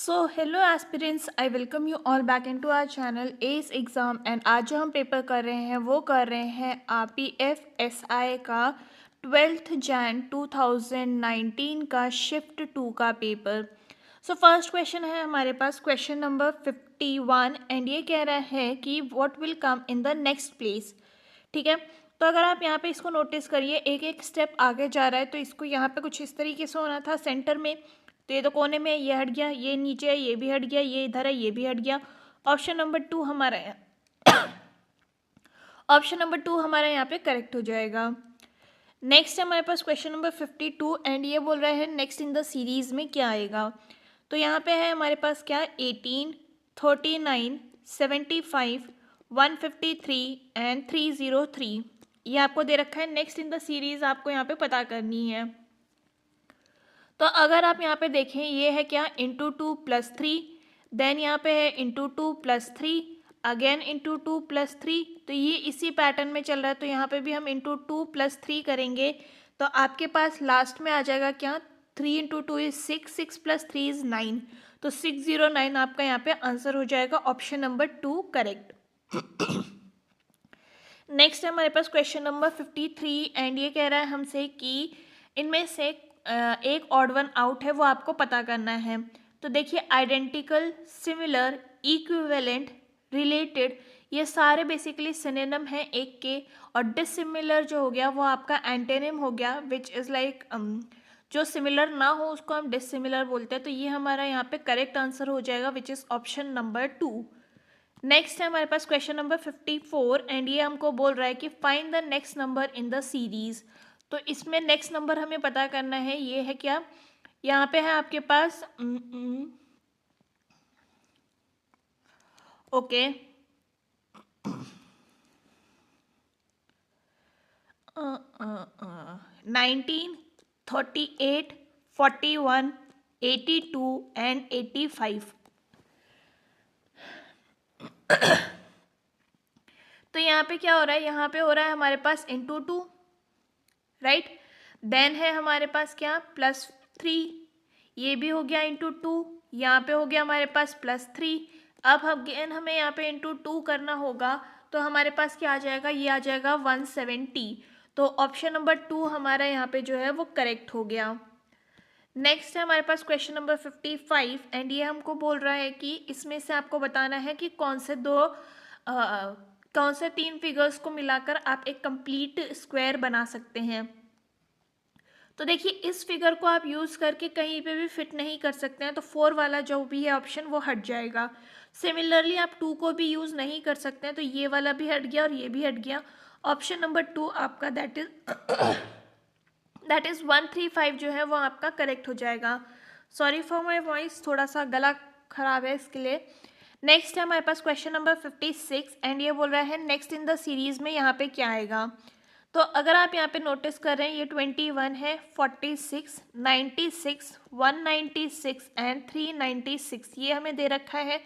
Hello aspirants, I welcome you all back into our channel S exam. And आज जो हम paper कर रहे हैं वो कर रहे हैं RPF-SI का 12th Jan 2019 का शिफ्ट 2 का पेपर। फर्स्ट क्वेश्चन है हमारे पास क्वेश्चन नंबर 51 एंड ये कह रहा है कि what will come in the next place. ठीक है, तो अगर आप यहाँ पे इसको नोटिस करिए, एक एक स्टेप आगे जा रहा है। तो इसको यहाँ पे कुछ इस तरीके से होना था सेंटर में, तो ये तो कोने में, ये हट गया, ये नीचे है, ये भी हट गया, ये इधर है, ये भी हट गया। ऑप्शन नंबर 2 हमारा है, ऑप्शन नंबर 2 हमारा यहाँ पे करेक्ट हो जाएगा। नेक्स्ट है हमारे पास क्वेश्चन नंबर 52 एंड ये बोल रहा है नेक्स्ट इन द सीरीज में क्या आएगा। तो यहाँ पे है हमारे पास क्या, 18, 39, 75, 153 एंड 303। ये आपको दे रखा है। नेक्स्ट इन द सीरीज आपको यहाँ पे पता करनी है। तो अगर आप यहाँ पे देखें, ये है क्या, इंटू 2 + 3, देन यहाँ पे है इंटू 2 + 3, अगेन इंटू 2 + 3। तो ये इसी पैटर्न में चल रहा है। तो यहाँ पे भी हम इंटू 2 + 3 करेंगे तो आपके पास लास्ट में आ जाएगा क्या, 3 × 2 = 6, 6 + 3 = 9। तो 609 आपका यहाँ पे आंसर हो जाएगा, ऑप्शन नंबर 2 करेक्ट। नेक्स्ट है हमारे पास क्वेश्चन नंबर 53 एंड ये कह रहा है हमसे कि इनमें से एक ऑड वन आउट है, वो आपको पता करना है। तो देखिए, आइडेंटिकल, सिमिलर, इक्विवेलेंट, रिलेटेड, ये सारे बेसिकली सिनोनिम हैं एक के। और डिसिमिलर जो हो गया वो आपका एंटेनिम हो गया, विच इज़ लाइक जो सिमिलर ना हो उसको हम डिसिमिलर बोलते हैं। तो ये हमारा यहाँ पे करेक्ट आंसर हो जाएगा, which is option number 2। Next है हमारे पास क्वेश्चन नंबर 54 एंड ये हमको बोल रहा है कि find the next number in the series. तो इसमें नेक्स्ट नंबर हमें पता करना है। ये है क्या, यहाँ पे है आपके पास ओके 19, 38, 41, 82 एंड 85। तो यहाँ पे क्या हो रहा है, यहाँ पे हो रहा है हमारे पास इंटू 2, राइट। देन है हमारे पास क्या, +3, ये भी हो गया इंटू 2, यहाँ पे हो गया हमारे पास +3। अब अगेन हमें यहाँ पे इंटू 2 करना होगा। तो हमारे पास क्या आ जाएगा, ये आ जाएगा 170। तो ऑप्शन नंबर 2 हमारा यहाँ पे जो है वो करेक्ट हो गया। नेक्स्ट है हमारे पास क्वेश्चन नंबर 55 एंड ये हमको बोल रहा है कि इसमें से आपको बताना है कि कौन से 3 फिगर्स को मिलाकर आप एक कंप्लीट स्क्वायर बना सकते हैं। तो देखिए, इस फिगर को आप यूज़ करके कहीं पे भी फिट नहीं कर सकते हैं, तो 4 वाला जो भी है ऑप्शन वो हट जाएगा। सिमिलरली आप 2 को भी यूज़ नहीं कर सकते हैं, तो ये वाला भी हट गया और ये भी हट गया। ऑप्शन नंबर 2 आपका दैट इज़ 135 जो है वो आपका करेक्ट हो जाएगा। सॉरी फॉर माई वॉइस, थोड़ा सा गला खराब है, इसके लिए। नेक्स्ट है हमारे पास क्वेश्चन नंबर 56 एंड ये बोल रहा है नेक्स्ट इन द सीरीज़ में यहाँ पे क्या आएगा। तो अगर आप यहाँ पे नोटिस कर रहे हैं, ये 21 है, 46, 96, 196 एंड 396 ये हमें दे रखा है।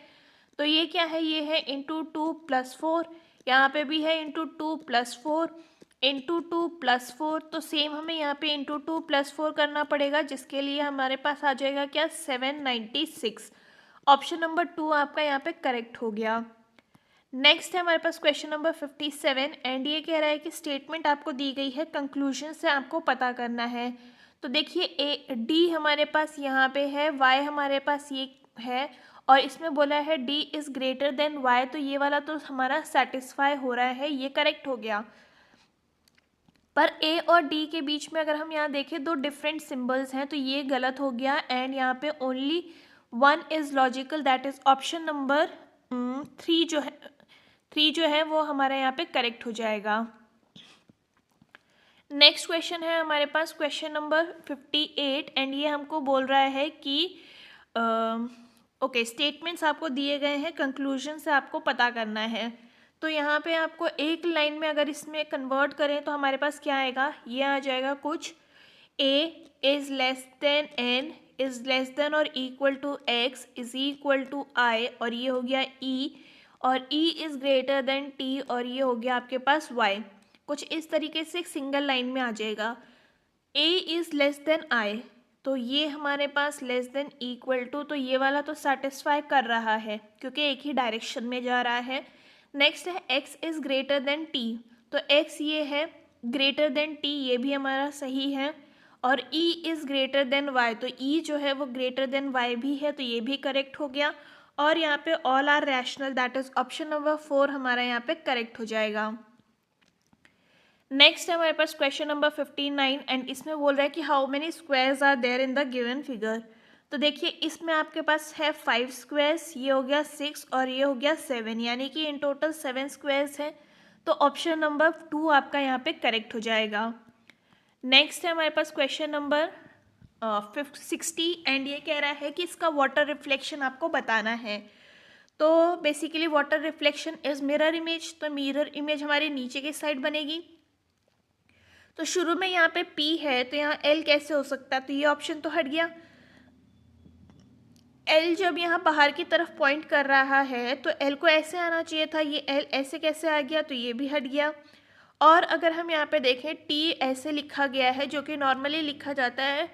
तो ये क्या है, ये है इंटू 2 + 4, यहाँ पे भी है इंटू 2 + 4, इंटू 2 + 4। तो सेम हमें यहाँ पे इंटू 2 + 4 करना पड़ेगा, जिसके लिए हमारे पास आ जाएगा क्या, 796। ऑप्शन नंबर 2 आपका यहाँ पे करेक्ट हो गया। नेक्स्ट है हमारे पास क्वेश्चन नंबर 57 एंड ये कह रहा है कि स्टेटमेंट आपको दी गई है, कंक्लूजन से आपको पता करना है। तो देखिए, डी हमारे पास यहाँ पे है, वाई हमारे पास ये है, और इसमें बोला है D is greater than Y. तो ये वाला तो हमारा सेटिस्फाई हो रहा है, ये करेक्ट हो गया। पर ए और डी के बीच में अगर हम यहाँ देखें, 2 डिफरेंट सिंबल्स हैं, तो ये गलत हो गया। एंड यहाँ पे only 1 is logical, that is option number 3 जो है वो हमारे यहाँ पे करेक्ट हो जाएगा। नेक्स्ट क्वेश्चन है हमारे पास क्वेश्चन नंबर 58 एंड ये हमको बोल रहा है कि ओके स्टेटमेंट्स आपको दिए गए हैं, कंक्लूजन से आपको पता करना है। तो यहाँ पे आपको एक लाइन में अगर इसमें कन्वर्ट करें तो हमारे पास क्या आएगा, ये आ जाएगा कुछ, A is less than N is less than or equal to X is equal to I, और ये हो गया ई, और E is greater than T, और ये हो गया आपके पास वाई। कुछ इस तरीके से एक सिंगल लाइन में आ जाएगा। A is less than I, तो ये हमारे पास लेस देन इक्वल टू, तो ये वाला तो सेटिस्फाई कर रहा है क्योंकि एक ही डायरेक्शन में जा रहा है। नेक्स्ट है x is greater then t, तो x ये है ग्रेटर देन t, ये भी हमारा सही है। और e is greater then y, तो e जो है वो ग्रेटर देन y भी है, तो ये भी करेक्ट हो गया। और यहाँ पे all are rational, that is option number 4 हमारा यहाँ पे करेक्ट हो जाएगा। नेक्स्ट है हमारे पास क्वेश्चन नंबर 59 एंड इसमें बोल रहा है कि how many squares are there in the given figure. तो देखिए इसमें आपके पास है 5 स्क्वायर्स, ये हो गया 6 और ये हो गया 7, यानी कि इन टोटल 7 स्क्वायर्स हैं। तो ऑप्शन नंबर 2 आपका यहाँ पे करेक्ट हो जाएगा। नेक्स्ट है हमारे पास क्वेश्चन नंबर 60 एंड ये कह रहा है कि इसका वाटर रिफ्लेक्शन आपको बताना है। तो basically water reflection is mirror image, तो मिरर इमेज हमारी नीचे की साइड बनेगी। तो शुरू में यहाँ पे P है, तो यहाँ L कैसे हो सकता है, तो ये ऑप्शन तो हट गया। L जब यहाँ बाहर की तरफ पॉइंट कर रहा है तो L को ऐसे आना चाहिए था, ये L ऐसे कैसे आ गया, तो ये भी हट गया। और अगर हम यहाँ पे देखें T ऐसे लिखा गया है जो कि नॉर्मली लिखा जाता है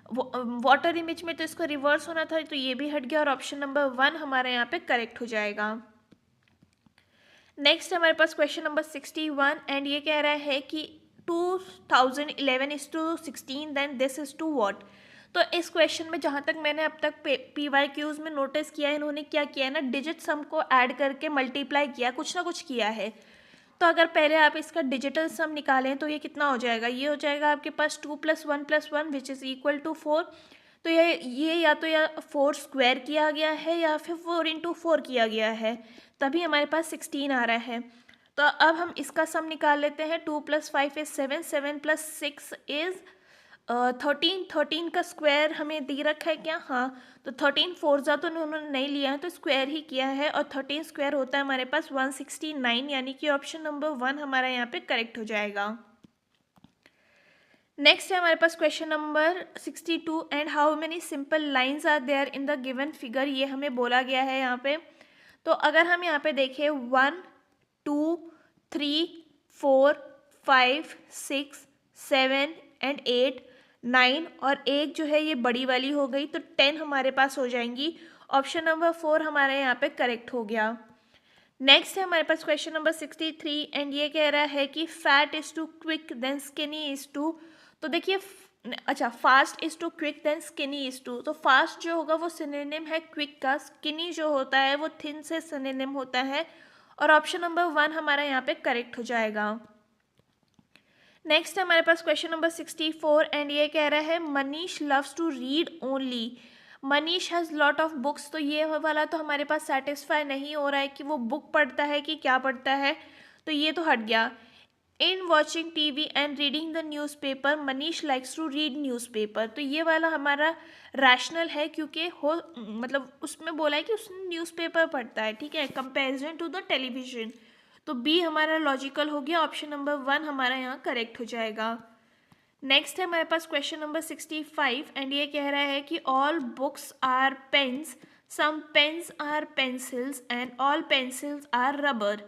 वाटर इमेज में, तो इसको रिवर्स होना था, तो ये भी हट गया और ऑप्शन नंबर 1 हमारे यहाँ पे करेक्ट हो जाएगा। नेक्स्ट हमारे पास क्वेश्चन नंबर 61 एंड ये कह रहा है कि 2011 is to 16 then this is to what। तो इस क्वेश्चन में जहाँ तक मैंने अब तक PYQs में नोटिस किया है, इन्होंने क्या किया है ना, डिजिट सम को ऐड करके मल्टीप्लाई किया, कुछ ना कुछ किया है। तो अगर पहले आप इसका डिजिटल सम निकालें तो ये कितना हो जाएगा, ये हो जाएगा आपके पास 2 + 1 + 1 विच इज़ इक्वल टू 4। तो ये या तो या 4 स्क्वायर किया गया है या फिर 4 × 4 किया गया है, तभी हमारे पास 16 आ रहा है। तो अब हम इसका सम निकाल लेते हैं। 2 + 5 इज 7, 7 + 6 इज़ 13, 13 का स्क्वायर हमें दे रखा है क्या, हाँ, तो 13 4 तो उन्होंने नहीं लिया है, तो स्क्वायर ही किया है और 13 स्क्वायर होता है हमारे पास 169, यानी कि ऑप्शन नंबर 1 हमारा यहाँ पे करेक्ट हो जाएगा। नेक्स्ट है हमारे पास question number 62 and how many simple lines are there in the given figure, ये हमें बोला गया है यहाँ पे। तो अगर हम यहाँ पे देखें 1 2 3 4 5 6 7 एंड 8 9 और एक जो है ये बड़ी वाली हो गई, तो 10 हमारे पास हो जाएंगी। ऑप्शन नंबर 4 हमारा यहाँ पे करेक्ट हो गया। नेक्स्ट है हमारे पास क्वेश्चन नंबर 63 एंड ये कह रहा है कि fat is to quick then skinny is to. तो देखिए अच्छा, fast is to quick then skinny is to, तो फास्ट जो होगा वो सिनोनिम है क्विक का, स्किनी जो होता है वो थिन से सिनोनिम होता है और ऑप्शन नंबर 1 हमारा यहाँ पे करेक्ट हो जाएगा। नेक्स्ट हमारे पास क्वेश्चन नंबर 64 एंड ये कह रहा है Manish loves to read only, Manish has lot of books. तो ये वाला तो हमारे पास सेटिस्फाई नहीं हो रहा है कि वो बुक पढ़ता है कि क्या पढ़ता है, तो ये तो हट गया। In watching TV and reading the newspaper Manish likes to read newspaper, तो ये वाला हमारा रैशनल है क्योंकि हो मतलब उसमें बोला है कि उसने न्यूज़पेपर पढ़ता है, ठीक है, कंपेरिजन टू द टेलीविजन। तो बी हमारा लॉजिकल हो गया, ऑप्शन नंबर 1 हमारा यहाँ करेक्ट हो जाएगा। नेक्स्ट है हमारे पास क्वेश्चन नंबर 65 एंड ये कह रहा है कि all books are pens, some pens are pencils and all pencils are rubber.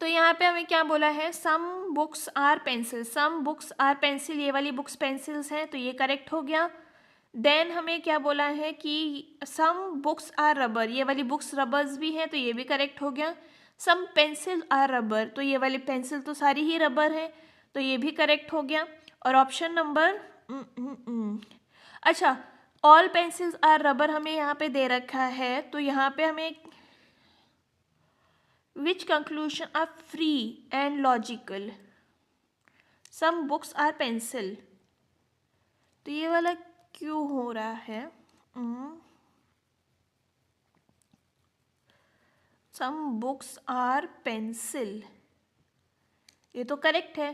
तो यहाँ पे हमें क्या बोला है, some books are pencil, some books are pencil, ये वाली बुक्स पेंसिल्स हैं, तो ये करेक्ट हो गया। देन हमें क्या बोला है कि सम बुक्स आर रबर, ये वाली बुक्स रबर्स भी हैं, तो ये भी करेक्ट हो गया। सम पेंसिल आर रबर, तो ये वाली पेंसिल तो सारी ही रबर है, तो ये भी करेक्ट हो गया। और ऑप्शन नंबर अच्छा, ऑल पेंसिल्स आर रबर हमें यहाँ पे दे रखा है, तो यहाँ पे हमें which conclusion are free and logical, some books are pencil, तो ये वाला क्यों हो रहा है, सम बुक्स आर पेंसिल, ये तो करेक्ट है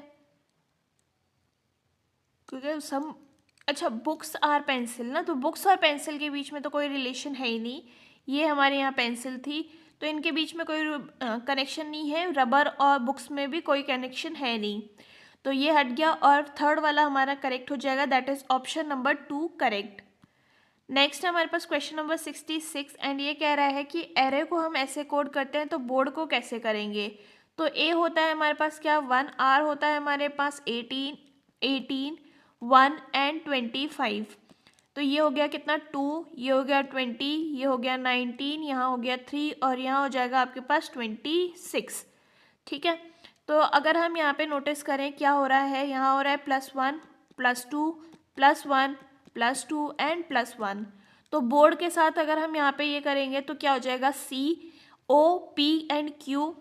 क्योंकि सम, अच्छा बुक्स आर पेंसिल ना, तो बुक्स और पेंसिल के बीच में तो कोई रिलेशन है ही नहीं, ये हमारे यहाँ पेंसिल थी, तो इनके बीच में कोई कनेक्शन नहीं है, रबर और बुक्स में भी कोई कनेक्शन है नहीं, तो ये हट गया और थर्ड वाला हमारा करेक्ट हो जाएगा, that is option number 2 correct. Next हमारे पास क्वेश्चन नंबर 66 एंड ये कह रहा है कि एरे को हम ऐसे कोड करते हैं तो बोर्ड को कैसे करेंगे। तो ए होता है हमारे पास क्या 1, आर होता है हमारे पास 18, 1 एंड 25। तो ये हो गया कितना 2, ये हो गया 20, ये हो गया 19, यहाँ हो गया 3 और यहाँ हो जाएगा आपके पास 26। ठीक है, तो अगर हम यहाँ पे नोटिस करें क्या हो रहा है, यहाँ हो रहा है +1 +2 +1 +2 एंड +1। तो बोर्ड के साथ अगर हम यहाँ पे ये करेंगे तो क्या हो जाएगा COP एंड Q।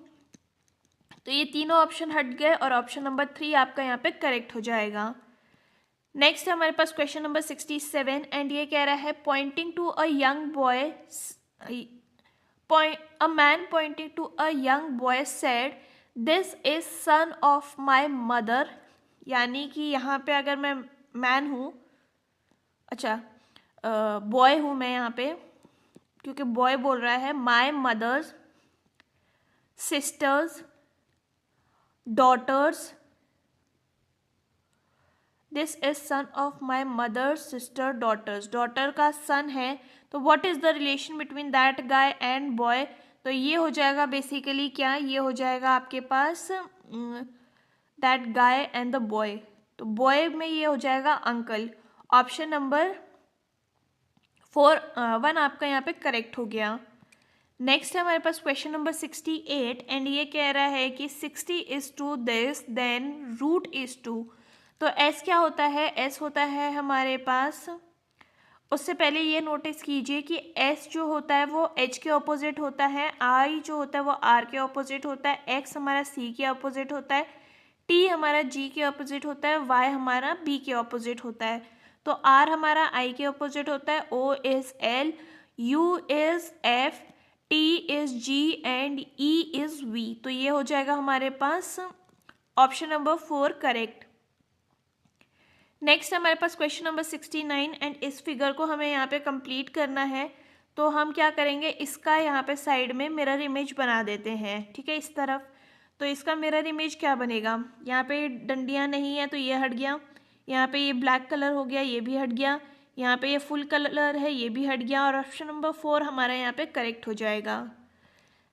तो ये तीनों ऑप्शन हट गए और ऑप्शन नंबर 3 आपका यहाँ पे करेक्ट हो जाएगा। नेक्स्ट है हमारे पास क्वेश्चन नंबर 67 एंड ये कह रहा है pointing to a young boy, a man pointing to a young boy said this is son of my mother। यानी कि यहाँ पे अगर मैं मैन हूँ, अच्छा बॉय हूँ मैं यहाँ पे, क्योंकि बॉय बोल रहा है my mother's sisters daughters, this is son of my mother sister daughters, daughter का सन है, तो what is the relation between that guy and boy. तो ये हो जाएगा बेसिकली क्या, ये हो जाएगा आपके पास that guy and the boy, तो बॉय में ये हो जाएगा अंकल। ऑप्शन नंबर 1 आपका यहाँ पे करेक्ट हो गया। नेक्स्ट है हमारे पास क्वेश्चन नंबर 68 एंड ये कह रहा है कि 60 is to this then root is to. तो एस क्या होता है, एस होता है हमारे पास, उससे पहले ये नोटिस कीजिए कि एस जो होता है वो एच के ऑपोजिट होता है, आई जो होता है वो आर के ऑपोजिट होता है, एक्स हमारा सी के ऑपोजिट होता है, टी हमारा जी के ऑपोजिट होता है, वाई हमारा बी के ऑपोजिट होता है। तो आर हमारा आई के ऑपोजिट होता है, O is L, U is F, T is G and E is V. तो ये हो जाएगा हमारे पास ऑप्शन नंबर 4 करेक्ट। नेक्स्ट हमारे पास क्वेश्चन नंबर 69 एंड इस फिगर को हमें यहाँ पे कंप्लीट करना है। तो हम क्या करेंगे, इसका यहाँ पे साइड में मिरर इमेज बना देते हैं, ठीक है, इस तरफ। तो इसका मिरर इमेज क्या बनेगा, यहाँ पे डंडियाँ नहीं है तो ये हट गया, यहाँ पे ये ब्लैक कलर हो गया, ये भी हट गया, यहाँ पे ये फुल कलर है, ये भी हट गया, और ऑप्शन नंबर 4 हमारा यहाँ पे करेक्ट हो जाएगा।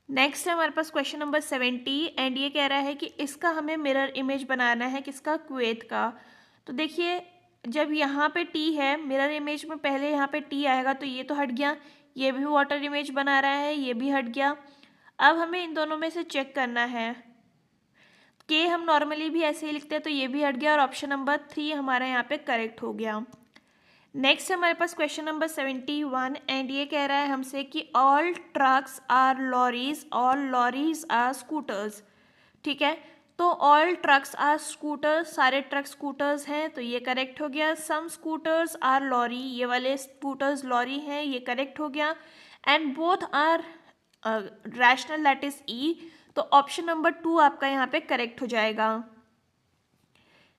नेक्स्ट है हमारे पास क्वेश्चन नंबर 70 एंड ये कह रहा है कि इसका हमें मिरर इमेज बनाना है, किसका, कुवैत का। तो देखिए जब यहाँ पे टी है, मिरर इमेज में पहले यहाँ पे टी आएगा, तो ये तो हट गया, ये भी वाटर इमेज बना रहा है, ये भी हट गया। अब हमें इन दोनों में से चेक करना है, के हम नॉर्मली भी ऐसे ही लिखते हैं, तो ये भी हट गया और ऑप्शन नंबर 3 हमारा यहाँ पे करेक्ट हो गया। नेक्स्ट हमारे पास क्वेश्चन नंबर 71 एंड ये कह रहा है हमसे कि all trucks are lorries, all lorries are scooters. ठीक है, तो ऑल ट्रक्स आर स्कूटर्स, सारे ट्रक स्कूटर्स हैं, तो ये करेक्ट हो गया। सम स्कूटर्स आर लॉरी, ये वाले स्कूटर्स लॉरी हैं, ये करेक्ट हो गया। And both are rational, that is E. तो ऑप्शन नंबर 2 आपका यहाँ पे करेक्ट हो जाएगा।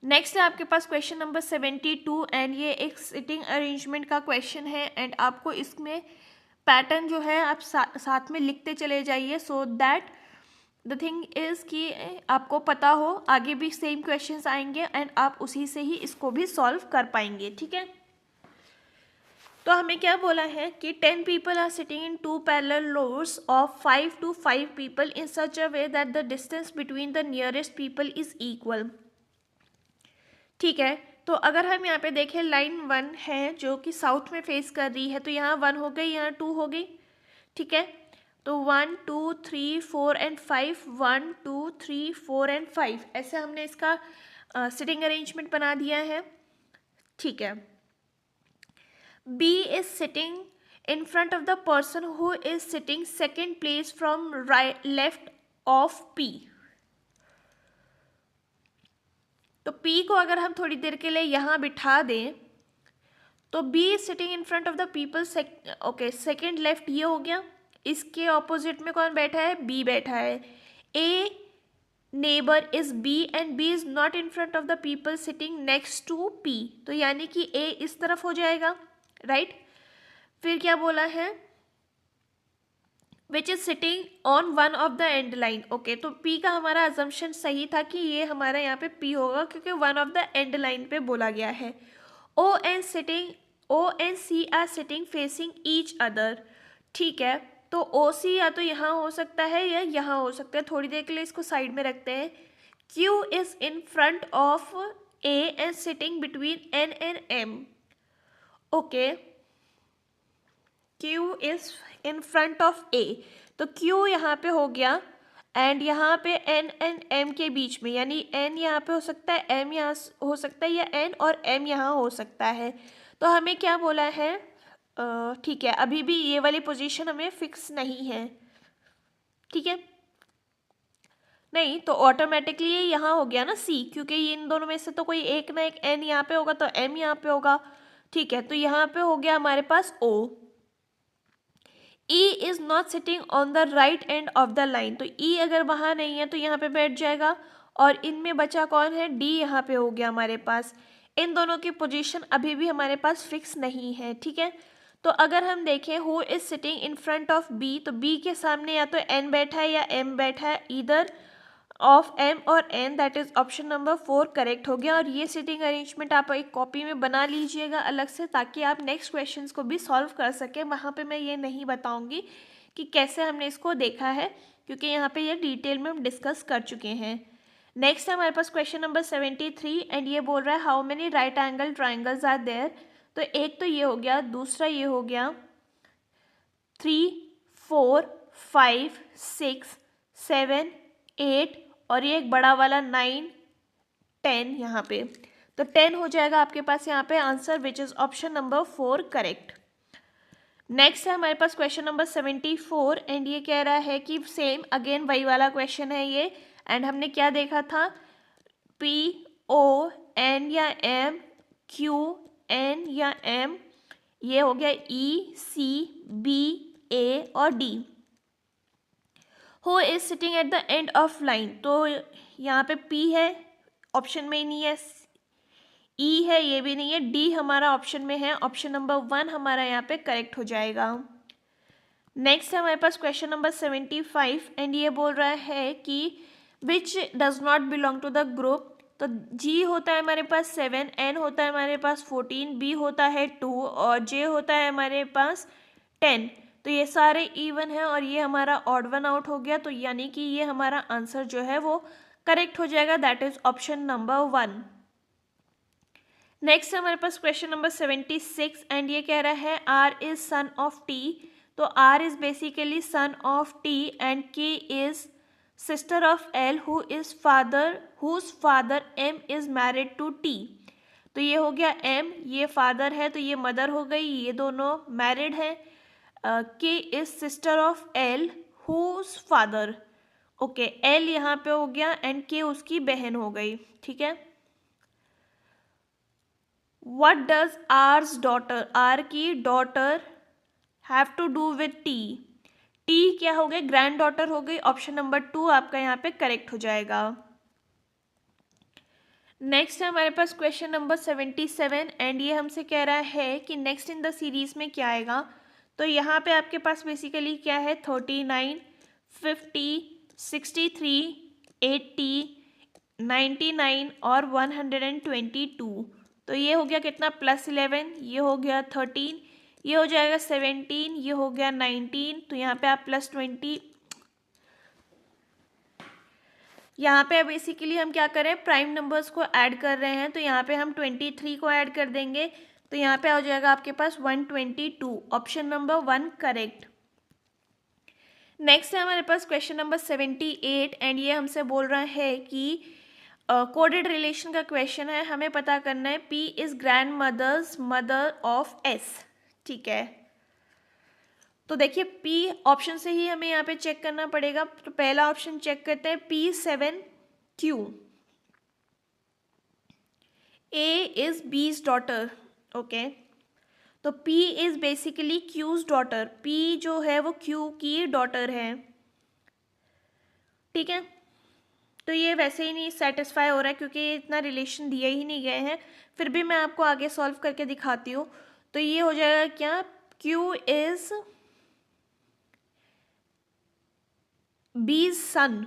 नेक्स्ट है आपके पास क्वेश्चन नंबर 72 एंड ये एक सिटिंग अरेंजमेंट का क्वेश्चन है एंड आपको इसमें पैटर्न जो है आप साथ में लिखते चले जाइए, so that the thing is कि आपको पता हो आगे भी सेम क्वेश्चंस आएंगे एंड आप उसी से ही इसको भी सॉल्व कर पाएंगे। ठीक है, तो हमें क्या बोला है कि 10 people are sitting in 2 parallel rows of 5 to 5 people in such a way that the distance between the nearest people is equal। ठीक है, तो अगर हम यहाँ पे देखें लाइन 1 है जो कि साउथ में फेस कर रही है, तो यहाँ 1 हो गई, यहाँ 2 हो गई। ठीक है, तो 1 2 3 4 एंड 5, 1 2 3 4 एंड 5, ऐसे हमने इसका सिटिंग अरेंजमेंट बना दिया है। ठीक है, B is sitting in front of the person who is sitting second place from right left of P। तो P को अगर हम थोड़ी देर के लिए यहाँ बिठा दें तो B is sitting in front of the people okay, second left ये हो गया, इसके ऑपोजिट में कौन बैठा है, B बैठा है। A neighbor is B and B is not in front of the people sitting next to P, तो यानी कि A इस तरफ हो जाएगा, राइट। फिर क्या बोला है, which is sitting on one of the end line. Okay, तो P का हमारा अजम्पशन सही था कि ये हमारा यहाँ पे P होगा क्योंकि one of the end line पे बोला गया है। O and C are sitting facing each other. ठीक है, तो OC या तो यहाँ हो सकता है या यहाँ हो सकता है, थोड़ी देर के लिए इसको साइड में रखते हैं। Q is in front of A and sitting between N and M. Okay, Q is in front of A, तो Q यहाँ पे हो गया एंड यहाँ पे N एंड M के बीच में, यानी N यहाँ पे हो सकता है, M यहाँ हो सकता है, या N और M यहाँ हो सकता है। तो हमें क्या बोला है, ठीक है, अभी भी ये वाली पोजीशन हमें फिक्स नहीं है, ठीक है, नहीं तो ऑटोमेटिकली ये यहाँ हो गया ना C, क्योंकि ये इन दोनों में से तो कोई एक ना एक N यहाँ पे होगा तो M यहाँ पे होगा, ठीक है, तो यहाँ पे हो गया हमारे पास O। E is not sitting on the right end of the line, तो E अगर वहाँ नहीं है तो यहाँ पे बैठ जाएगा, और इनमें बचा कौन है, D यहाँ पे हो गया हमारे पास। इन दोनों की पोजीशन अभी भी हमारे पास फिक्स नहीं है, ठीक है। तो अगर हम देखें who is sitting in front of B, तो B के सामने या तो N बैठा है या M बैठा है, इधर ऑफ M और N, that is option number 4 correct हो गया। और ये सिटिंग अरेंजमेंट आप एक कॉपी में बना लीजिएगा अलग से, ताकि आप नेक्स्ट क्वेश्चंस को भी सॉल्व कर सकें। वहाँ पे मैं ये नहीं बताऊँगी कि कैसे हमने इसको देखा है, क्योंकि यहाँ पे ये डिटेल में हम डिस्कस कर चुके हैं। नेक्स्ट है हमारे पास क्वेश्चन नंबर 73 एंड ये बोल रहा है how many right angle triangles are there. तो एक तो ये हो गया, दूसरा ये हो गया 3, 4, 5, 6, 7, 8 और ये एक बड़ा वाला 9, 10 यहाँ पे, तो 10 हो जाएगा आपके पास यहाँ पे answer, which is option number 4 correct. Next है हमारे पास क्वेश्चन नंबर 74 एंड ये कह रहा है कि सेम अगेन वही वाला क्वेश्चन है ये, एंड हमने क्या देखा था, P O N या M, Q N या M, ये हो गया E C B A और D। Who is sitting at the end of line, तो यहाँ पे P है, ऑप्शन में ही नहीं है, E है, ये भी नहीं है, D हमारा ऑप्शन में है, ऑप्शन नंबर 1 हमारा यहाँ पे करेक्ट हो जाएगा। नेक्स्ट है हमारे पास क्वेश्चन नंबर 75 एंड ये बोल रहा है कि which does not belong to the group. तो G होता है हमारे पास 7, N होता है हमारे पास 14, B होता है 2 और J होता है हमारे पास 10। तो ये सारे इवन है और ये हमारा ऑड वन आउट हो गया, तो यानी कि ये हमारा आंसर जो है वो करेक्ट हो जाएगा, that is option number 1। Next हमारे पास क्वेश्चन नंबर 76 एंड ये कह रहा है R is son of T। तो R is basically son of T and K is sister of L who is father, whose father M is married to T। तो ये हो गया M, ये फादर है तो ये मदर हो गई, ये दोनों मैरिड है। K is sister of L whose father, okay, L यहाँ पे हो गया एंड K उसकी बहन हो गई, ठीक है। What does R's daughter, R की daughter have to do with T? T क्या हो गई, ग्रैंड डॉटर हो गई, ऑप्शन नंबर 2 आपका यहाँ पे करेक्ट हो जाएगा। नेक्स्ट है हमारे पास क्वेश्चन नंबर 77 एंड ये हमसे कह रहा है कि नेक्स्ट इन द सीरीज में क्या आएगा। तो यहाँ पे आपके पास बेसिकली क्या है, 39, 50, 63, 80, 99 और 122। तो ये हो गया कितना, +11, ये हो गया 13, ये हो जाएगा 17, ये हो गया 19, तो यहाँ पे आप +20, यहाँ पे बेसिकली हम क्या करें, प्राइम नंबर्स को ऐड कर रहे हैं, तो यहाँ पे हम 23 को ऐड कर देंगे, तो यहाँ पे आ जाएगा आपके पास 122, ऑप्शन नंबर 1 करेक्ट। नेक्स्ट है हमारे पास क्वेश्चन नंबर 78 एंड ये हमसे बोल रहा है कि कोडेड रिलेशन का क्वेश्चन है, हमें पता करना है P is grandmother's mother of S, ठीक है। तो देखिए P ऑप्शन से ही हमें यहाँ पे चेक करना पड़ेगा, तो पहला ऑप्शन चेक करते हैं, P7Q, A is B's daughter, okay, तो P is basically Q's daughter, P जो है वो Q की डॉटर है, ठीक है। तो ये वैसे ही नहीं सेटिस्फाई हो रहा है क्योंकि ये इतना रिलेशन दिए ही नहीं गए हैं, फिर भी मैं आपको आगे सॉल्व करके दिखाती हूँ। तो ये हो जाएगा क्या, Q इज B's सन,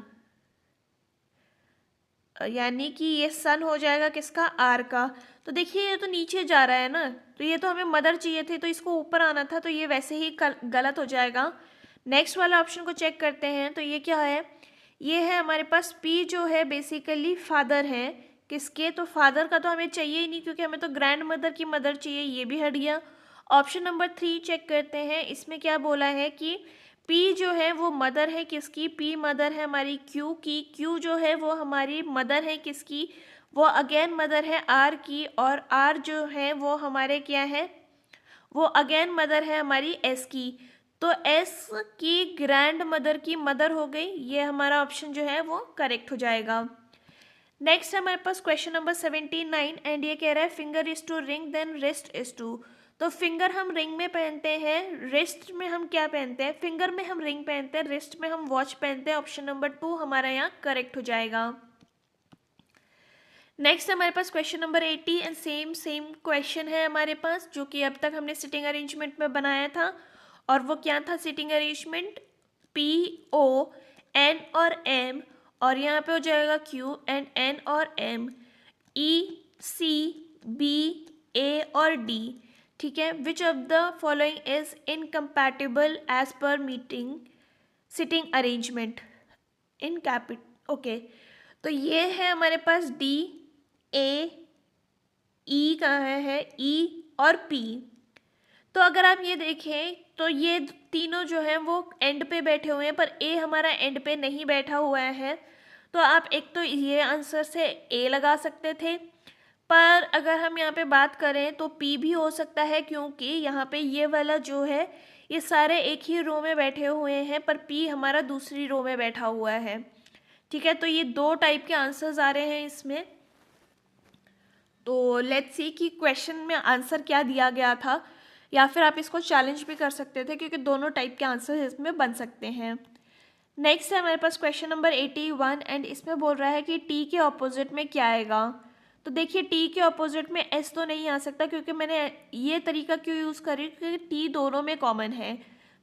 यानी कि ये सन हो जाएगा किसका, R का। तो देखिए ये तो नीचे जा रहा है ना, तो ये तो हमें मदर चाहिए थे तो इसको ऊपर आना था, तो ये वैसे ही गलत हो जाएगा। नेक्स्ट वाला ऑप्शन को चेक करते हैं, तो ये क्या है, ये है हमारे पास P जो है बेसिकली फादर है किसके, तो फादर का तो हमें चाहिए ही नहीं क्योंकि हमें तो ग्रैंड मदर की मदर चाहिए, ये भी हट गया। ऑप्शन नंबर 3 चेक करते हैं, इसमें क्या बोला है कि पी जो है वो मदर है किसकी, पी मदर है हमारी क्यू की, क्यू जो है वो हमारी मदर है किसकी, वो अगेन मदर है आर की, और आर जो है वो हमारे क्या है, वो अगेन मदर है हमारी एस की। तो एस की ग्रैंड मदर की मदर हो गई, ये हमारा ऑप्शन जो है वो करेक्ट हो जाएगा। नेक्स्ट है हमारे पास क्वेश्चन नंबर 79 एंड ये कह रहा है finger is to ring then wrist is to. तो फिंगर हम रिंग में पहनते हैं, रिस्ट में हम क्या पहनते हैं, फिंगर में हम रिंग पहनते हैं, रिस्ट में हम वॉच पहनते हैं। ऑप्शन नंबर 2 हमारा यहाँ करेक्ट हो जाएगा। नेक्स्ट हमारे पास question number 80 and same question है हमारे पास, जो कि अब तक हमने सिटिंग अरेंजमेंट में बनाया था। और वो क्या था sitting arrangement, P O N और एम, और यहाँ पे हो जाएगा क्यू एंड एन और M, E C B A और डी। ठीक है, which of the following is incompatible as per meeting sitting arrangement in कैपिट। ओके, तो ये है हमारे पास डी, ए, ई कहाँ है, ई और पी। तो अगर आप ये देखें तो ये तीनों जो हैं वो एंड पे बैठे हुए हैं, पर ए हमारा एंड पे नहीं बैठा हुआ है। तो आप एक तो ये आंसर से ए लगा सकते थे, पर अगर हम यहाँ पे बात करें तो पी भी हो सकता है, क्योंकि यहाँ पे ये वाला जो है ये सारे एक ही रो में बैठे हुए हैं, पर पी हमारा दूसरी रो में बैठा हुआ है। ठीक है, तो ये दो टाइप के आंसर्स आ रहे हैं इसमें। तो लेट्स सी कि क्वेश्चन में आंसर क्या दिया गया था, या फिर आप इसको चैलेंज भी कर सकते थे क्योंकि दोनों टाइप के आंसर इसमें बन सकते हैं। नेक्स्ट है हमारे पास क्वेश्चन नंबर 81 एंड इसमें बोल रहा है कि टी के ऑपोजिट में क्या आएगा। तो देखिए टी के ऑपोजिट में एस तो नहीं आ सकता, क्योंकि मैंने ये तरीका क्यों यूज़ करी, क्योंकि टी दोनों में कॉमन है।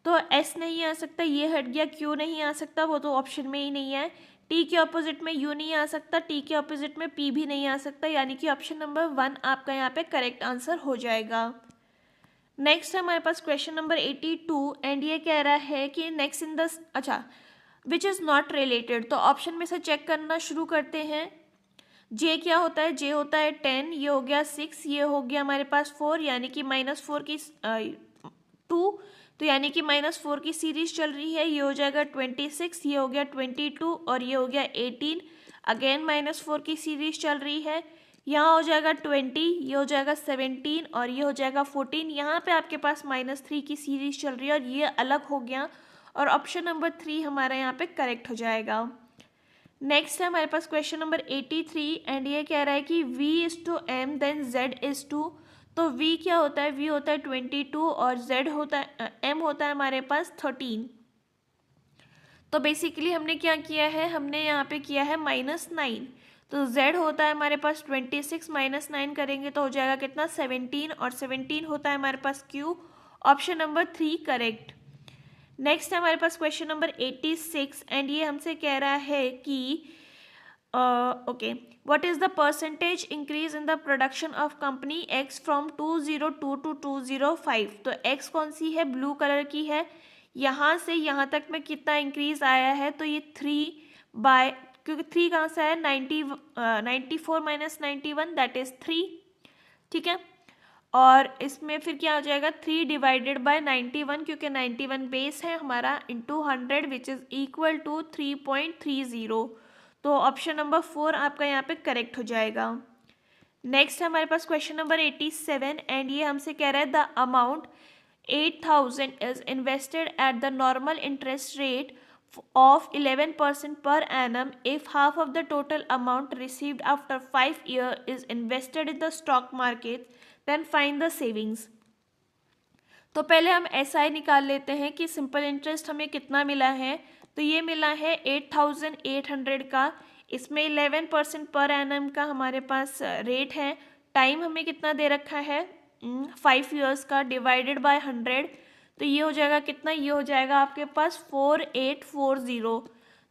तो एस नहीं आ सकता, ये हट गया, क्यू नहीं आ सकता, वो तो ऑप्शन में ही नहीं है। टी के ऑपोजिट में यू नहीं आ सकता, टी के ऑपोजिट में पी भी नहीं आ सकता, यानी कि ऑप्शन नंबर 1 आपका यहाँ पे करेक्ट आंसर हो जाएगा। नेक्स्ट है हमारे पास क्वेश्चन नंबर 82 एंड ये कह रहा है कि next in the which is not related. तो ऑप्शन में से चेक करना शुरू करते हैं। जे क्या होता है, जे होता है 10, ये हो गया 6, ये हो गया हमारे पास 4, यानी कि -4 की 2, तो यानी कि -4 की सीरीज चल रही है, ये हो जाएगा 26, ये हो गया 22 और ये हो गया 18। अगेन -4 की सीरीज चल रही है, यहाँ हो जाएगा 20, ये हो जाएगा 17 और ये हो जाएगा 14। यहाँ पे आपके पास -3 की सीरीज चल रही है और ये अलग हो गया, और ऑप्शन नंबर 3 हमारा यहाँ पे करेक्ट हो जाएगा। नेक्स्ट है हमारे पास क्वेश्चन नंबर 83 एंड ये कह रहा है कि v is to M then z is to. तो v क्या होता है, v होता है 22 और z होता है m होता है हमारे पास 13। तो बेसिकली हमने क्या किया है, हमने यहाँ पे किया है -9। तो z होता है हमारे पास 26, -9 करेंगे तो हो जाएगा कितना 17, और 17 होता है हमारे पास q। Option number 3 correct. Next है हमारे पास क्वेश्चन नंबर 86 एंड ये हमसे कह रहा है कि okay, what is the percentage increase in the production of company X from 202 to 205। तो एक्स कौन सी है, ब्लू कलर की है, यहाँ से यहाँ तक में कितना इंक्रीज आया है, तो ये 3 क्योंकि 3 कहाँ से आया, 94 - 91 दैट इज़ 3। ठीक है, और इसमें फिर क्या हो जाएगा 3 डिवाइडेड बाय 91, क्योंकि 91 बेस है हमारा, into 100 which is equal to 3.30। तो ऑप्शन नंबर 4 आपका यहाँ पे करेक्ट हो जाएगा। नेक्स्ट है हमारे पास क्वेश्चन नंबर 87 एंड ये हमसे कह रहा है the amount 8000 is invested at the normal interest rate of 11% per annum if half of the total amount received after 5 years is invested in the stock market, then find the savings। तो पहले हम SI निकाल लेते हैं कि simple interest हमें कितना मिला है। तो ये मिला है 8800 का, इसमें 11% पर एनम का हमारे पास रेट है। टाइम हमें कितना दे रखा है 5 years का, डिवाइडेड बाय 100, तो ये हो जाएगा कितना, ये हो जाएगा आपके पास 4840।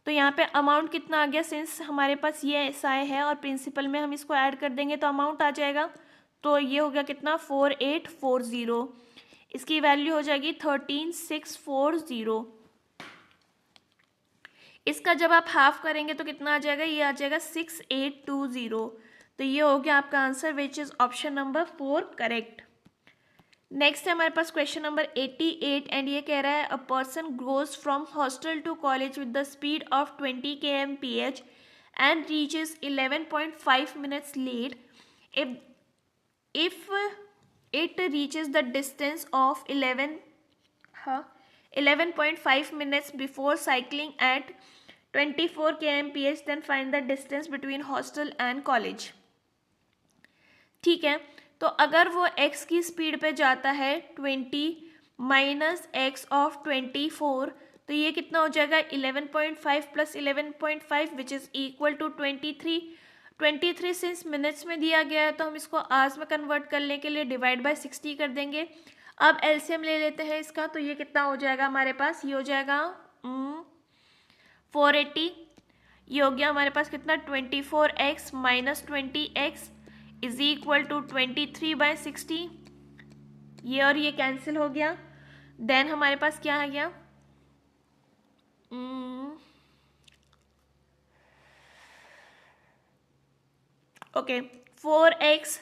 तो यहाँ पे अमाउंट कितना आ गया, सिंस हमारे पास ये SI है और प्रिंसिपल में हम इसको ऐड कर देंगे तो अमाउंट आ जाएगा। तो ये हो गया कितना 4840, इसकी वैल्यू हो जाएगी 13640। इसका जब आप हाफ करेंगे तो कितना आ जाएगा, ये आ जाएगा 6820। तो ये हो गया आपका answer which is option number 4 correct. Next है हमारे पास क्वेश्चन नंबर 88 एंड ये कह रहा है a person goes from hostel to college with the speed of 20 kmph and reaches 11.5 minutes late if it reaches the distance of 11.5 minutes before cycling at 24 kmph then find the distance between hostel and college। ठीक है, तो अगर वो x की speed पे जाता है 20 minus x of 24, तो ये कितना हो जाएगा 11.5 plus 11.5 which is equal to 23 since minutes में दिया गया है तो हम इसको आवर्स में कन्वर्ट करने के लिए डिवाइड बाय 60 कर देंगे। अब एलसीएम ले लेते हैं इसका, तो ये कितना हो जाएगा हमारे पास, ये हो जाएगा 480। ये हो गया हमारे पास कितना 24x minus 20x is equal to 23/60। ये और ये कैंसिल हो गया। देन हमारे पास क्या आ गया, okay 4x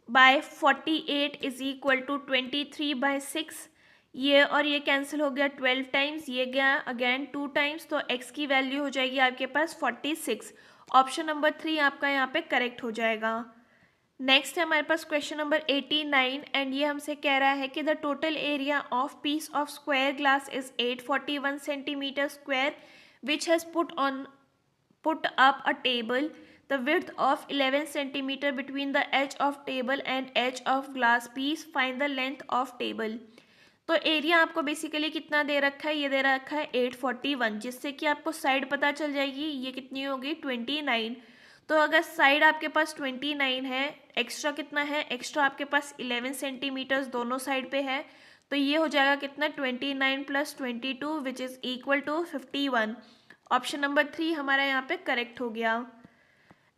by 48 is equal to 23/6। ये और ये कैंसिल हो गया 12 टाइम्स, ये गया अगेन 2 टाइम्स, तो x की वैल्यू हो जाएगी आपके पास 46। ऑप्शन नंबर 3 आपका यहाँ पे करेक्ट हो जाएगा। नेक्स्ट है हमारे पास क्वेश्चन नंबर 89 एंड ये हमसे कह रहा है कि the total area of peace of square glass is 841 centimetre square which has put up a table the width of 11 centimeter between the edge of table and edge of glass piece, find the length of table। तो area आपको basically कितना दे रखा है, ये दे रखा है 841, जिससे कि आपको साइड पता चल जाएगी ये कितनी होगी 29। तो अगर साइड आपके पास 29 है, एक्स्ट्रा कितना है, एक्स्ट्रा आपके पास 11 सेंटीमीटर्स दोनों साइड पे है, तो ये हो जाएगा कितना 29 plus 22 which is equal to 51। Option number 3 हमारा यहाँ पे करेक्ट हो गया।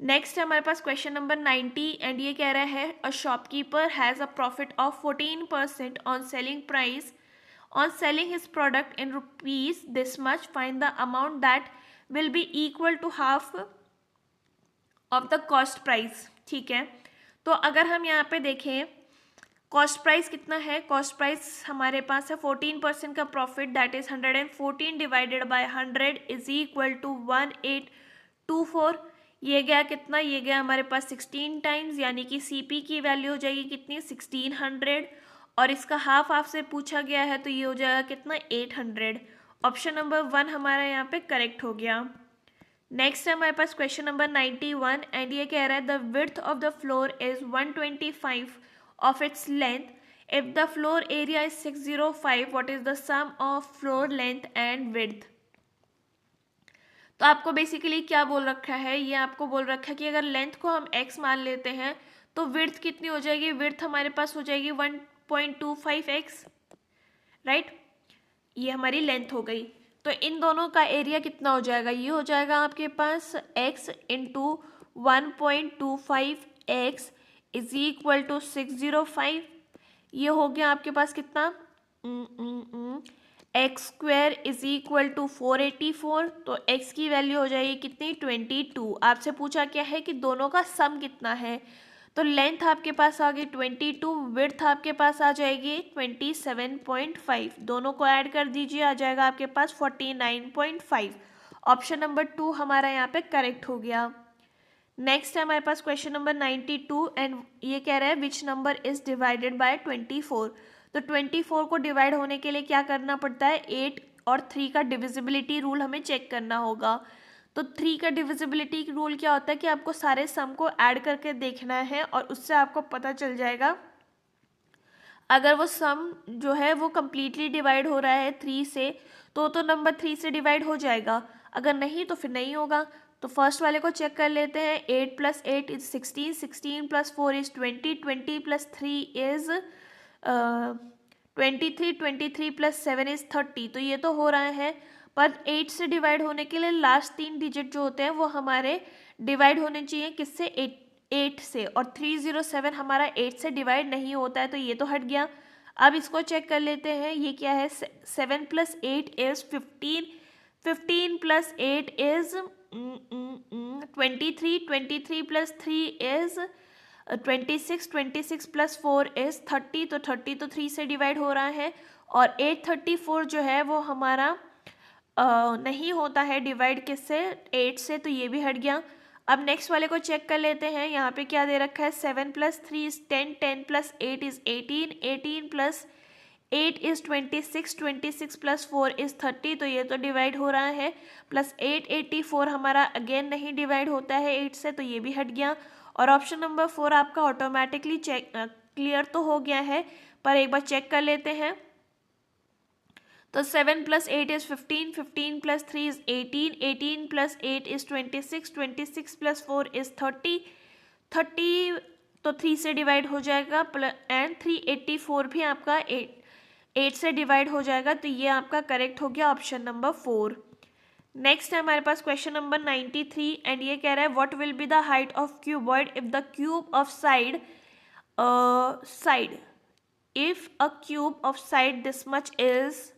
नेक्स्ट है हमारे पास क्वेश्चन नंबर 90 एंड ये कह रहा है a shopkeeper has a profit of 14% on selling price on selling his product in rupees this much, find the amount that will be equal to half of the cost price. ठीक है, तो अगर हम यहाँ पे देखें कॉस्ट प्राइस कितना है, कॉस्ट प्राइस हमारे पास है 14% का profit that is 114 divided by 100 is equal to 1824। ये गया कितना, ये गया हमारे पास 16 टाइम्स, यानी कि सीपी की वैल्यू हो जाएगी कितनी 1600 और इसका हाफ आपसे पूछा गया है तो ये हो जाएगा कितना 800। ऑप्शन नंबर 1 हमारा यहाँ पे करेक्ट हो गया। नेक्स्ट है हमारे पास क्वेश्चन नंबर 91 एंड ये कह रहा है the width of the floor is 125 of its length, if the floor area is 605 what is the sum of floor length and width. तो आपको बेसिकली क्या बोल रखा है, ये आपको बोल रखा है कि अगर लेंथ को हम x मान लेते हैं तो विड्थ कितनी हो जाएगी, विड्थ हमारे पास हो जाएगी 1.25x, राइट, ये हमारी लेंथ हो गई। तो इन दोनों का एरिया कितना हो जाएगा, ये हो जाएगा आपके पास x into 1.25x is equal to 605। ये हो गया आपके पास कितना X square is equal to 484, तो x की वैल्यू हो जाएगी कितनी 22। आपसे पूछा क्या है कि दोनों का सम कितना है, तो लेंथ आपके पास आ गई 22, विड्थ आपके पास आ जाएगी 27.5, दोनों को ऐड कर दीजिए आ जाएगा आपके पास 49.5। ऑप्शन नंबर 2 हमारा यहाँ पे करेक्ट हो गया। नेक्स्ट है हमारे पास क्वेश्चन नंबर 92 एंड ये कह रहा है which number is divided bye 24। तो 24 को डिवाइड होने के लिए क्या करना पड़ता है, 8 और 3 का डिविजिबिलिटी रूल हमें चेक करना होगा। तो 3 का डिविजिबिलिटी रूल क्या होता है कि आपको सारे सम को ऐड करके देखना है और उससे आपको पता चल जाएगा अगर वो सम जो है वो कम्प्लीटली डिवाइड हो रहा है 3 से तो नंबर 3 से डिवाइड हो जाएगा, अगर नहीं तो फिर नहीं होगा। तो फर्स्ट वाले को चेक कर लेते हैं, 8 + 8 इज 16, 16 + 4 इज 20, 20 + 3 इज 23, 23 + 7 इज 30। तो ये तो हो रहा है, पर 8 से डिवाइड होने के लिए लास्ट 3 डिजिट जो होते हैं वो हमारे डिवाइड होने चाहिए किससे, 8 से, और 307 हमारा 8 से डिवाइड नहीं होता है, तो ये तो हट गया। अब इसको चेक कर लेते हैं, ये क्या है, 7 + 8 is 15, 15 + 8 is 23 plus 3 is 26, 26 plus 4 is 30, तो 30 तो 3 से डिवाइड हो रहा है, और 834 जो है वो हमारा नहीं होता है डिवाइड किससे, 8 से, तो ये भी हट गया। अब नेक्स्ट वाले को चेक कर लेते हैं। यहाँ पे क्या दे रखा है, 7 plus 3 is 10, 10 plus 8 is 18, 18 plus 8 is 26, 26 plus 4 is 30, तो ये तो डिवाइड हो रहा है, प्लस 884 हमारा अगेन नहीं डिवाइड होता है 8 से, तो ये भी हट गया। और ऑप्शन नंबर 4 आपका ऑटोमेटिकली चेक क्लियर तो हो गया है, पर एक बार चेक कर लेते हैं। तो 7 plus 8 is 15, 15 plus 3 is 18, 18 plus 8 is 26, 26 plus 4 is 30, 30 तो 3 से डिवाइड हो जाएगा, एंड 384 भी आपका 8 से डिवाइड हो जाएगा, तो ये आपका करेक्ट हो गया ऑप्शन नंबर 4। नेक्स्ट है हमारे पास क्वेश्चन नंबर 93, एंड ये कह रहा है what will be the height of cuboid if the cube of side if a cube of side this much is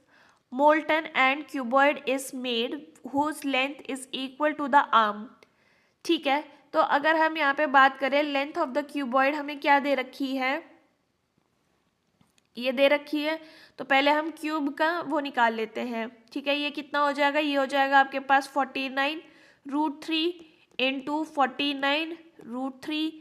molten and cuboid is made whose length is equal to the arm। ठीक है, तो अगर हम यहाँ पे बात करें length of the cuboid हमें क्या दे रखी है, ये दे रखी है, तो पहले हम क्यूब का वो निकाल लेते हैं। ठीक है, ये कितना हो जाएगा, ये हो जाएगा आपके पास 49√3 इंटू 49√3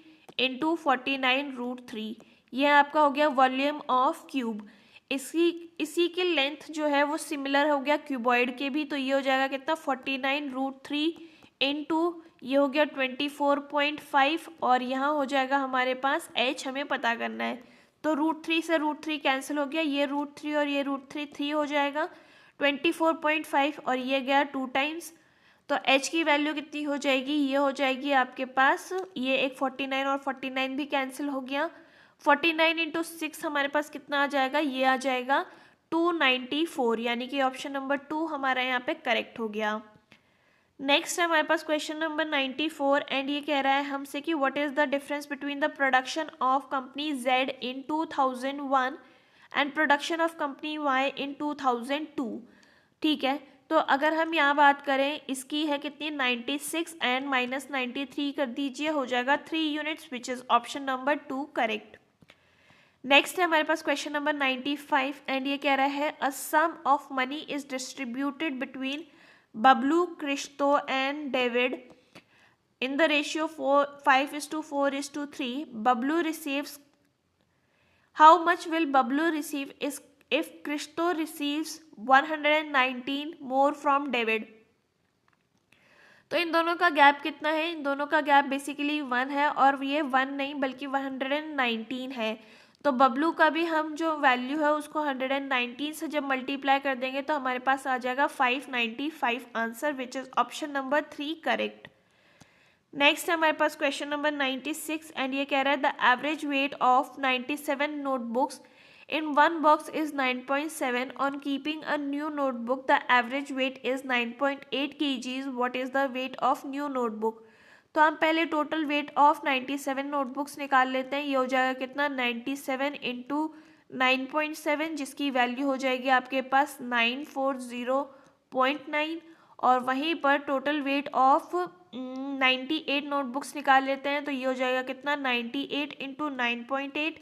इंटू 49√3, ये आपका हो गया वॉल्यूम ऑफ क्यूब। इसी की लेंथ जो है वो सिमिलर हो गया क्यूबॉइड के भी, तो ये हो जाएगा कितना 49√3 इंटू ये हो गया 24.5, और यहाँ हो जाएगा हमारे पास h हमें पता करना है, तो √3 से √3 कैंसिल हो गया, ये √3 और ये √3 3 हो जाएगा, 24.5 और ये गया 2 टाइम्स, तो h की वैल्यू कितनी हो जाएगी, ये हो जाएगी आपके पास, ये एक 49 और 49 भी कैंसिल हो गया, 49 इंटू 6 हमारे पास कितना आ जाएगा, ये आ जाएगा 294, यानी कि ऑप्शन नंबर 2 हमारा यहाँ पे करेक्ट हो गया। नेक्स्ट है हमारे पास क्वेश्चन नंबर 94, एंड ये कह रहा है हमसे कि what is the difference between the production of company Z in 2001 and production of company Y इन 2002। ठीक है, तो अगर हम यहाँ बात करें इसकी है कितनी 96 एंड माइनस 93 कर दीजिए, हो जाएगा 3 units, which is option number 2 correct. Next है हमारे पास क्वेश्चन नंबर 95, एंड ये कह रहा है a sum of money is distributed between Bablu, Krishto and David in the ratio 5:4:3. Bablu receives, how much will Bablu receive if Krishto receives 119 more from David? तो इन दोनों का गैप कितना है, इन दोनों का गैप बेसिकली 1 है, और ये 1 नहीं बल्कि 119 है, तो बबलू का भी हम जो वैल्यू है उसको 119 से जब मल्टीप्लाई कर देंगे तो हमारे पास आ जाएगा 595 answer, which is option number 3 correct. Next है हमारे पास क्वेश्चन नंबर 96, एंड ये कह रहा है the average weight of 97 notebooks in one box is 9.7. On keeping a new notebook the average weight is 9.8 kgs. What is the weight of new notebook? तो हम पहले टोटल वेट ऑफ 97 नोटबुक्स निकाल लेते हैं, ये हो जाएगा कितना 97 इंटू 9.7, जिसकी वैल्यू हो जाएगी आपके पास 940.9, और वहीं पर टोटल वेट ऑफ 98 नोटबुक्स निकाल लेते हैं, तो ये हो जाएगा कितना 98 into 9.8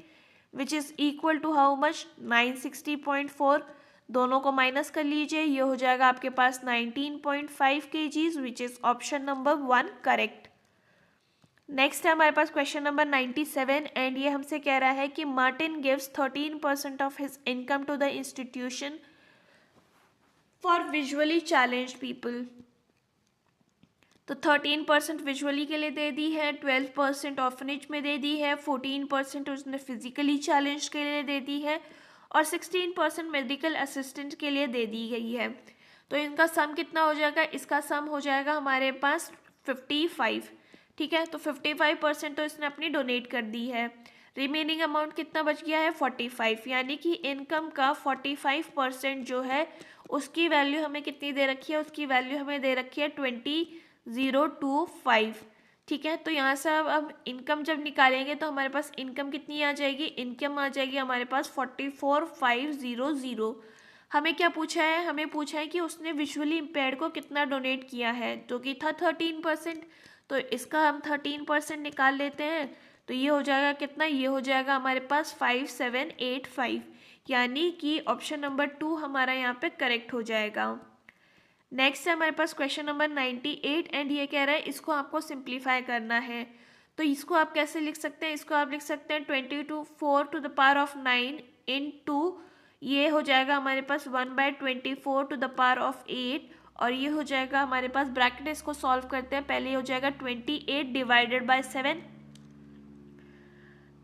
which is equal to how much 960.4, दोनों को माइनस कर लीजिए, ये हो जाएगा आपके पास 19.5 kgs, which is option number 1 correct. Next है हमारे पास क्वेश्चन नंबर 97, एंड ये हमसे कह रहा है कि Martin gives 13% of his income to the institution for visually challenged people. तो 13% विजुअली के लिए दे दी है, 12% ऑर्फनेज में दे दी है, 14% उसने फिजिकली चैलेंज के लिए दे दी है, और 16% मेडिकल असिस्टेंट के लिए दे दी गई है। तो इनका सम कितना हो जाएगा, इसका सम हो जाएगा हमारे पास 55। ठीक है, तो 55% तो इसने अपनी डोनेट कर दी है, रिमेनिंग अमाउंट कितना बच गया है 45, यानी कि इनकम का 45% जो है उसकी वैल्यू हमें कितनी दे रखी है, उसकी वैल्यू हमें दे रखी है 20,025। ठीक है, तो यहाँ से अब इनकम जब निकालेंगे तो हमारे पास इनकम कितनी आ जाएगी, इनकम आ जाएगी हमारे पास 44,500। हमें क्या पूछा है, हमें पूछा है कि उसने विजुअली इम्पेयर्ड को कितना डोनेट किया है, जो कि था 13%। तो इसका हम 13% निकाल लेते हैं, तो ये हो जाएगा कितना, ये हो जाएगा हमारे पास 5785, यानी कि ऑप्शन नंबर 2 हमारा यहाँ पे करेक्ट हो जाएगा। नेक्स्ट है हमारे पास क्वेश्चन नंबर 98 एंड ये कह रहा है इसको आपको सिंप्लीफाई करना है। तो इसको आप कैसे लिख सकते हैं, इसको आप लिख सकते हैं 24 to the power of 9 into, ये हो जाएगा हमारे पास 1/24 to the power of 8, और ये हो जाएगा हमारे पास, ब्रैकेट इसको सॉल्व करते हैं, पहले हो जाएगा 28 डिवाइडेड बाय 7,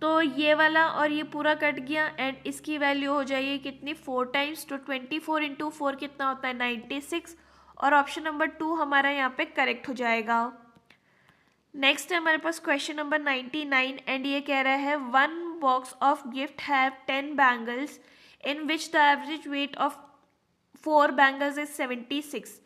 तो ये वाला और ये पूरा कट गया एंड इसकी वैल्यू हो जाएगी कितनी, 4 टाइम्स, तो 24 इंटू 4 कितना होता है 96, और ऑप्शन नंबर 2 हमारा यहाँ पे करेक्ट हो जाएगा। नेक्स्ट है हमारे पास क्वेश्चन नंबर 99 एंड ये कह रहा है 1 box of gift have 10 bangles in which the average weight of 4 bangles is 76।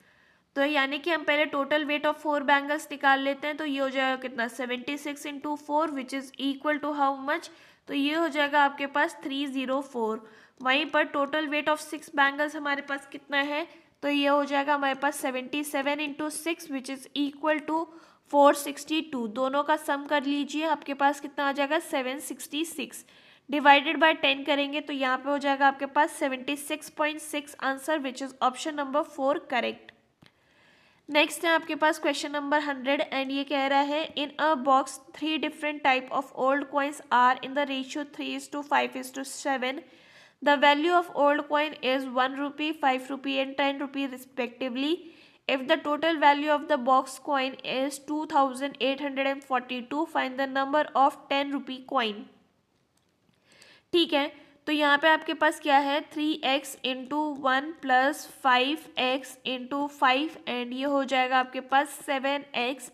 तो यानी कि हम पहले टोटल वेट ऑफ 4 बैंगल्स निकाल लेते हैं, तो ये हो जाएगा कितना 76 into 4 which is equal to how much, तो ये हो जाएगा आपके पास 304। वहीं पर टोटल वेट ऑफ 6 बैंगल्स हमारे पास कितना है, तो ये हो जाएगा हमारे पास 77 into 6 which is equal to 462। दोनों का सम कर लीजिए, आपके पास कितना आ जाएगा 766, डिवाइडेड बाय 10 करेंगे तो यहाँ पे हो जाएगा आपके पास 76.6 answer which is option number 4 correct. Next है आपके पास क्वेश्चन नंबर 100 एंड ये कह रहा है in a box 3 different type of old coins are in the ratio 3:5:7। The value of old coin is 1 rupee, 5 rupee and 10 rupee respectively. If the total value of the box coin is 2842, find the number of 10 rupee coin. ठीक है, तो यहाँ पे आपके पास क्या है 3x into 1 plus 5x into 5 and ये हो जाएगा आपके पास 7x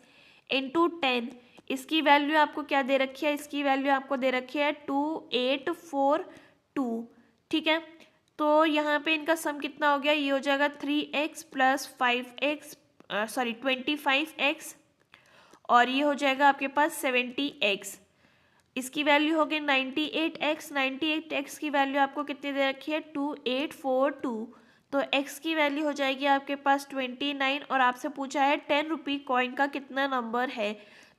इंटू 10। इसकी वैल्यू आपको क्या दे रखी है, इसकी वैल्यू आपको दे रखी है 2842। ठीक है, तो यहाँ पे इनका सम कितना हो गया, ये हो जाएगा 3x प्लस 5x 25x और ये हो जाएगा आपके पास 70x। इसकी वैल्यू हो गई 98x। 98x की वैल्यू आपको कितनी दे रखी है 2842, तो x की वैल्यू हो जाएगी आपके पास 29 और आपसे पूछा है 10 रुपी कॉइन का कितना नंबर है,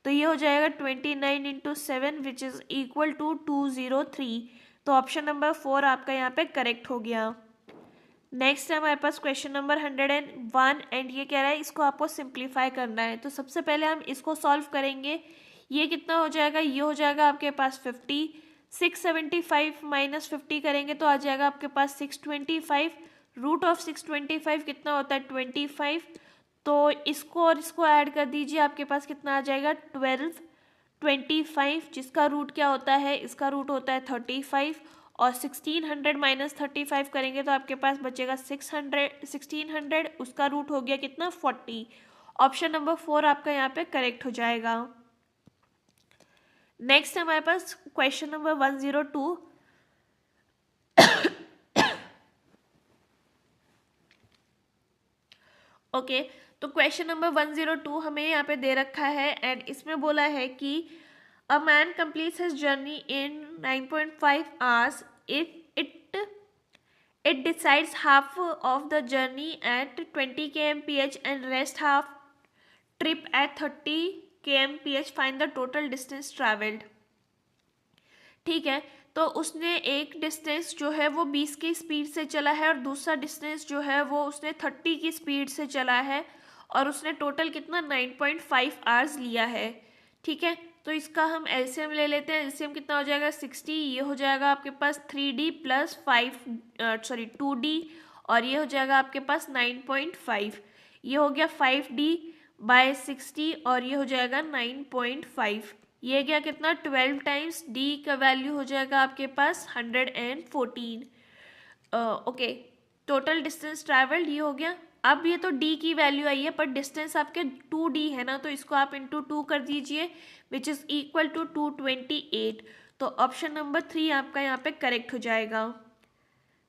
तो ये हो जाएगा 29 into 7 which is equal to 203। तो ऑप्शन नंबर 4 आपका यहाँ पे करेक्ट हो गया। नेक्स्ट है हमारे पास क्वेश्चन नंबर 101 एंड ये कह रहा है इसको आपको सिंप्लीफाई करना है। तो सबसे पहले हम इसको सॉल्व करेंगे, ये कितना हो जाएगा, ये हो जाएगा आपके पास 50, 675 माइनस 50 करेंगे तो आ जाएगा आपके पास 625। रूट ऑफ 625 कितना होता है 25, तो इसको और इसको ऐड कर दीजिए, आपके पास कितना आ जाएगा 1225, जिसका रूट क्या होता है, इसका रूट होता है 35 और 1600 माइनस 35 करेंगे तो आपके पास बचेगा 1600, उसका रूट हो गया कितना 40। ऑप्शन नंबर 4 आपका यहाँ पे करेक्ट हो जाएगा। नेक्स्ट हमारे पास क्वेश्चन नंबर 102 ओके, तो क्वेश्चन नंबर 102 हमें यहाँ पे दे रखा है एंड इसमें बोला है कि a man completes his journey in 9.5 hours it decides half of the journey at 20 kmph and rest half trip at 30 kmph. Find the total distance traveled. ठीक है, तो उसने एक डिस्टेंस जो है वो 20 की स्पीड से चला है और दूसरा डिस्टेंस जो है वो उसने 30 की स्पीड से चला है और उसने टोटल कितना 9.5 आवर्स लिया है। ठीक है, तो इसका हम एलसीएम ले लेते हैं। एलसीएम कितना हो जाएगा 60, ये हो जाएगा आपके पास 3D प्लस 2D और ये हो जाएगा आपके पास 9.5, ये हो गया 5D बाय 60 और ये हो जाएगा 9.5, ये गया कितना 12 टाइम्स, D का वैल्यू हो जाएगा आपके पास 114। ओके, टोटल डिस्टेंस ट्रैवल्ड ये हो गया। अब ये तो D की वैल्यू आई है पर डिस्टेंस आपके 2D है ना, तो इसको आप इंटू 2 कर दीजिए विच इज़ इक्वल टू 228। तो ऑप्शन नंबर 3 आपका यहाँ पे करेक्ट हो जाएगा।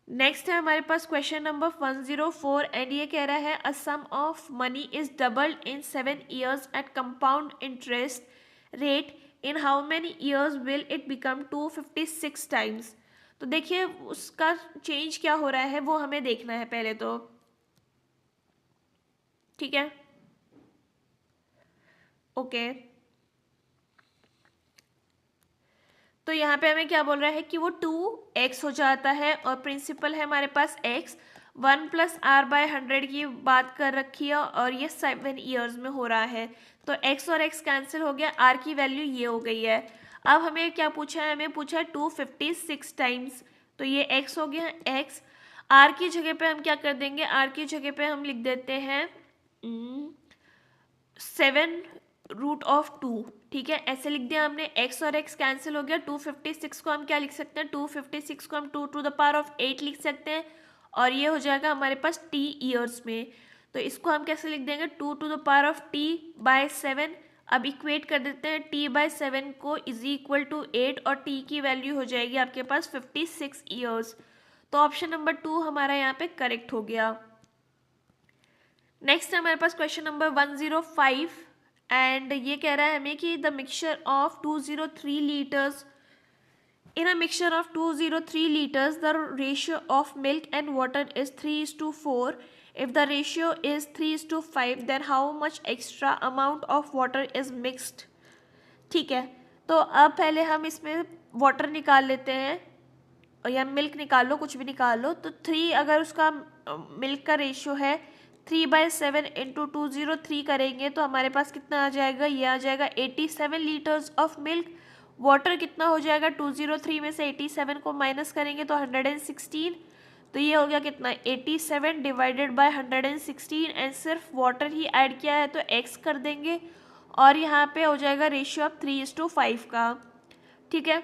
नेक्स्ट है हमारे पास क्वेश्चन नंबर 104 एंड ये कह रहा है a sum of money is doubled in 7 years at compound interest rate in how many years will it become 256 times. तो देखिए उसका चेंज क्या हो रहा है वो हमें देखना है पहले तो, ठीक है। ओके, तो यहाँ पे हमें क्या बोल रहा है कि वो 2x हो जाता है और प्रिंसिपल है हमारे पास x, 1+r/100 की बात कर रखी है और ये 7 ईयर्स में हो रहा है। तो x और x कैंसिल हो गया, r की वैल्यू ये हो गई है। अब हमें क्या पूछा है, हमें पूछा है 256 टाइम्स, तो ये x हो गया x। r की जगह पे हम क्या कर देंगे, r की जगह पे हम लिख देते हैं 7√2, ठीक है। ऐसे लिख दिया हमने, x और x कैंसिल हो गया। 256 को हम क्या लिख सकते हैं, 256 को हम 2⁸ लिख सकते हैं और ये हो जाएगा हमारे पास t ईयर्स में। तो इसको हम कैसे लिख देंगे, 2⁻t/7। अब इक्वेट कर देते हैं t/7 को = 8 और t की वैल्यू हो जाएगी आपके पास 56 ईयर्स। तो ऑप्शन नंबर 2 हमारा यहाँ पे करेक्ट हो गया। नेक्स्ट है हमारे पास क्वेश्चन नंबर 105 एंड ये कह रहा है हमें कि the mixture of 203 litres, in a mixture of 203 liters the ratio of milk and water is 3:4. If the ratio is 3:5 then how much extra amount of water is mixed? ठीक है, तो अब पहले हम इसमें वाटर निकाल लेते हैं या मिल्क निकाल लो, कुछ भी निकाल लो। तो 3 अगर उसका मिल्क का रेशियो है 3/7 इंटू 203 करेंगे तो हमारे पास कितना आ जाएगा, ये आ जाएगा 87 लीटर्स ऑफ मिल्क। वाटर कितना हो जाएगा, 203 में से 87 को माइनस करेंगे तो 116, तो ये हो गया कितना 87 डिवाइडेड बाय 116 एंड सिर्फ वाटर ही ऐड किया है तो x कर देंगे और यहाँ पे हो जाएगा रेशियो ऑफ 3:5 का, ठीक है।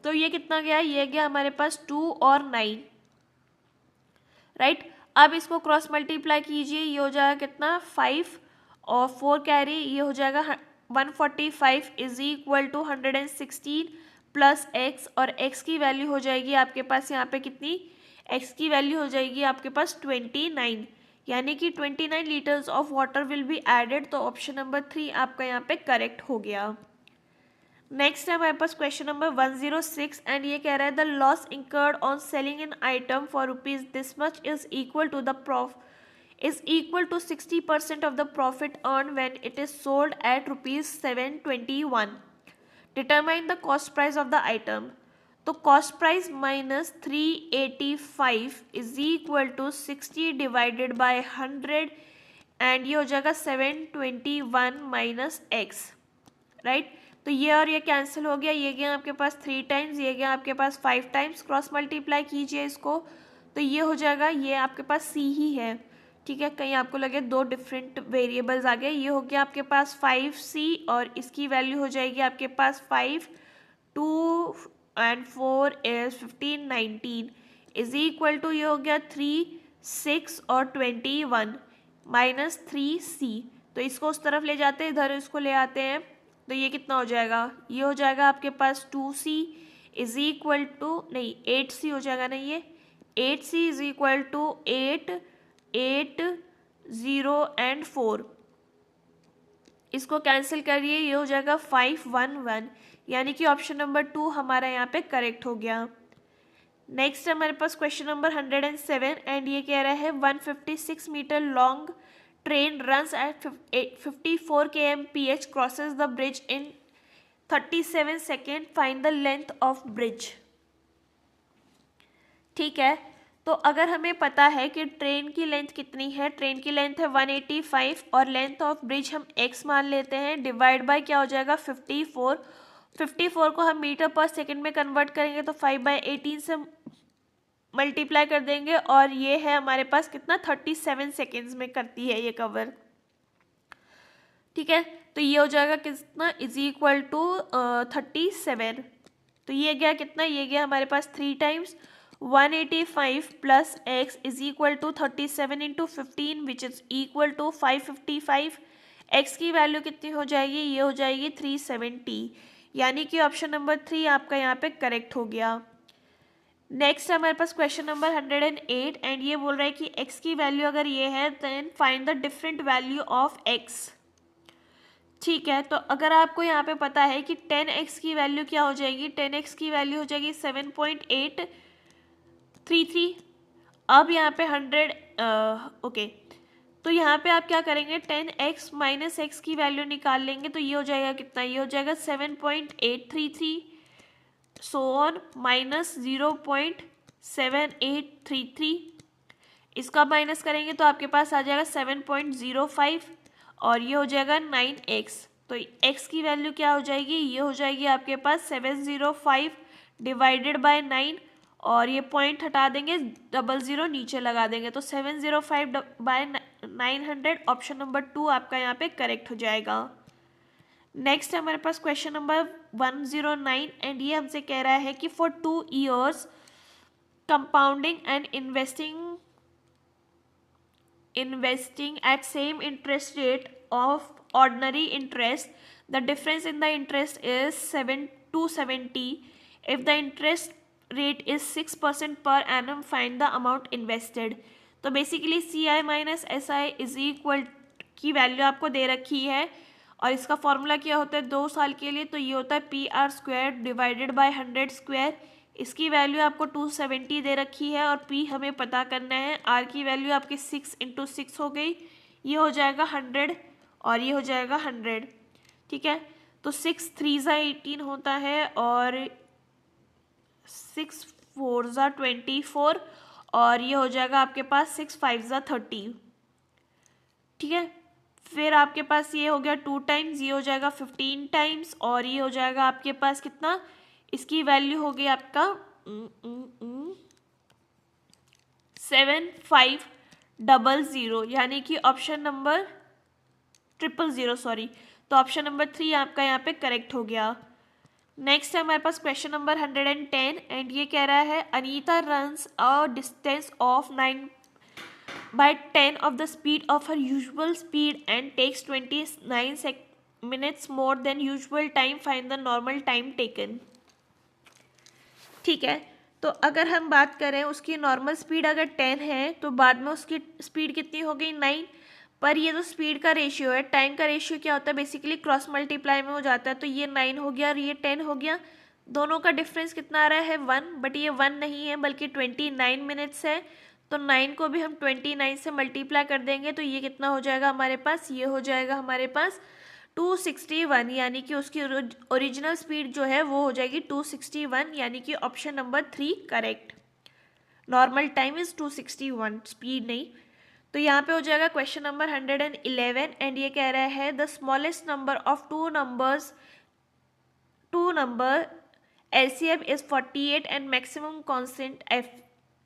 तो ये कितना गया, ये गया हमारे पास 2 और 9, राइट। अब इसको क्रॉस मल्टीप्लाई कीजिए, ये हो जाएगा कितना 5 और 4 कैरी, ये हो जाएगा 145 = 116 प्लस x और x की वैल्यू हो जाएगी आपके पास यहाँ पे कितनी, x की वैल्यू हो जाएगी आपके पास 29, यानी कि 29 litres of water will be added. तो ऑप्शन नंबर 3 आपका यहाँ पे करेक्ट हो गया। नेक्स्ट है हमारे पास क्वेश्चन नंबर 106 एंड ये कह रहा है the loss incurred on selling an item for rupees this much is equal to 60% of the profit earned when it is sold at ₹721. Determine the cost price of the item. तो cost price minus 385 is equal to 60 divided by 100 and ये हो जाएगा 721 minus x, right. तो ये और ये cancel हो गया, ये गया आपके पास 3 टाइम्स, ये गया आपके पास 5 टाइम्स। क्रॉस मल्टीप्लाई कीजिए इसको तो ये हो जाएगा, ये आपके पास c ही है, ठीक है। कहीं आपको लगे 2 डिफरेंट वेरिएबल्स आ गए, ये हो गया आपके पास 5c और इसकी वैल्यू हो जाएगी आपके पास 5, 2 and 4 is 15, 19 is equal to ये हो गया 3, 6 और 21 माइनस 3c। तो इसको उस तरफ ले जाते हैं, इधर इसको ले आते हैं तो ये कितना हो जाएगा, ये हो जाएगा आपके पास 2c इज इक्वल टू नहीं 8c हो जाएगा, नहीं ये 8c is equal to 8, 8, 0 and 4। इसको कैंसिल करिए, ये हो जाएगा 511, यानी कि ऑप्शन नंबर 2 हमारा यहाँ पे करेक्ट हो गया। नेक्स्ट हमारे पास क्वेश्चन नंबर 107 एंड ये कह रहा है 156 metre long train runs at 54 km/h crosses the bridge in 37 seconds. Find the length of bridge. ठीक है, तो अगर हमें पता है कि ट्रेन की लेंथ कितनी है, ट्रेन की लेंथ है 185 और लेंथ ऑफ ब्रिज हम x मान लेते हैं, डिवाइड बाय क्या हो जाएगा 54। 54 को हम मीटर पर सेकंड में कन्वर्ट करेंगे तो 5/18 से मल्टीप्लाई कर देंगे और ये है हमारे पास कितना 37 सेकेंड्स में करती है ये कवर, ठीक है। तो ये हो जाएगा कितना इज इक्वल टू 37। तो ये गया कितना, ये गया हमारे पास 3 times 185 plus x is equal to 37 into 15 which is equal to 555। x की वैल्यू कितनी हो जाएगी, ये हो जाएगी 370, यानी कि ऑप्शन नंबर 3 आपका यहाँ पे करेक्ट हो गया। नेक्स्ट हमारे पास क्वेश्चन नंबर 108 एंड ये बोल रहा है कि x की वैल्यू अगर ये है then find the different value of x, ठीक है। तो अगर आपको यहाँ पे पता है कि 10x की वैल्यू क्या हो जाएगी, 10x की वैल्यू हो जाएगी 7.8 3 अब यहाँ पे 100 ओके, तो यहाँ पे आप क्या करेंगे 10x माइनस एक्स की वैल्यू निकाल लेंगे, तो ये हो जाएगा कितना, ये हो जाएगा 7.833 सो ऑन माइनस 0.7833, इसका माइनस करेंगे तो आपके पास आ जाएगा 7.05 और ये हो जाएगा 9x, तो x की वैल्यू क्या हो जाएगी, ये हो जाएगी आपके पास 705 डिवाइडेड बाय 9 और ये पॉइंट हटा देंगे, 00 नीचे लगा देंगे, तो 705 बाय 900 ऑप्शन नंबर 2 आपका यहाँ पे करेक्ट हो जाएगा। नेक्स्ट है हमारे पास क्वेश्चन नंबर 109 एंड ये हमसे कह रहा है कि for 2 years compounding and investing at same interest rate of ordinary interest, the difference in the interest is 270. If the interest rate is 6% per annum, find the amount invested. तो basically CI minus SI is equal की value आपको दे रखी है और इसका formula क्या होता है 2 साल के लिए, तो ये होता है PR² डिवाइडेड बाय 100²। इसकी वैल्यू आपको 270 दे रखी है और P हमें पता करना है, R की वैल्यू आपकी 6 × 6 हो गई, ये हो जाएगा 100 और ये हो जाएगा 100, ठीक है। तो 6 3 18 होता है और 6 4 24 और ये हो जाएगा आपके पास 6 5 30, ठीक है। फिर आपके पास ये हो गया 2 टाइम्स, ये हो जाएगा 15 टाइम्स और ये हो जाएगा आपके पास कितना, इसकी वैल्यू हो गई आपका 7500, यानी कि ऑप्शन नंबर 000 सॉरी, तो ऑप्शन नंबर 3 आपका यहाँ पे करेक्ट हो गया। नेक्स्ट है हमारे पास क्वेश्चन नंबर 110 एंड ये कह रहा है Anita runs a distance of 9/10 of the speed of her usual speed and takes 29 minutes more than usual time, find the normal time taken। ठीक है, तो अगर हम बात करें उसकी नॉर्मल स्पीड अगर 10 है तो बाद में उसकी स्पीड कितनी हो गई 9, पर ये जो स्पीड का रेशियो है, टाइम का रेशियो क्या होता है बेसिकली क्रॉस मल्टीप्लाई में हो जाता है, तो ये 9 हो गया और ये 10 हो गया, दोनों का डिफरेंस कितना आ रहा है 1, बट ये 1 नहीं है बल्कि 29 मिनट्स है, तो 9 को भी हम 29 से मल्टीप्लाई कर देंगे तो ये कितना हो जाएगा हमारे पास, ये हो जाएगा हमारे पास 261, यानी कि उसकी ओरिजिनल स्पीड जो है वो हो जाएगी 261, यानी कि option number 3 correct. Normal time is 261, speed नहीं। तो यहाँ पे हो जाएगा क्वेश्चन नंबर 111 एंड ये कह रहा है the smallest number of two number LCM is 48 and maximum constant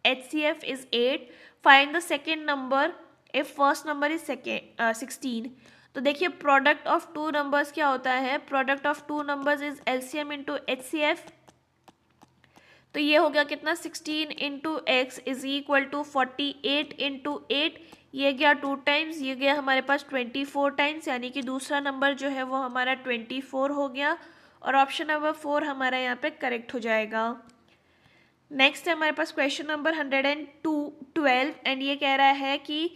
HCF is 8, find the second number if first number is 16। तो देखिए प्रोडक्ट ऑफ टू नंबर्स क्या होता है, product of two numbers is LCM into HCF, तो ये हो गया कितना 16 into X is equal to 48 into 8, ये गया 2 टाइम्स, ये गया हमारे पास 24 टाइम्स, यानी कि दूसरा नंबर जो है वो हमारा 24 हो गया और ऑप्शन नंबर 4 हमारा यहाँ पे करेक्ट हो जाएगा। नेक्स्ट है हमारे पास क्वेश्चन नंबर 112 एंड ये कह रहा है कि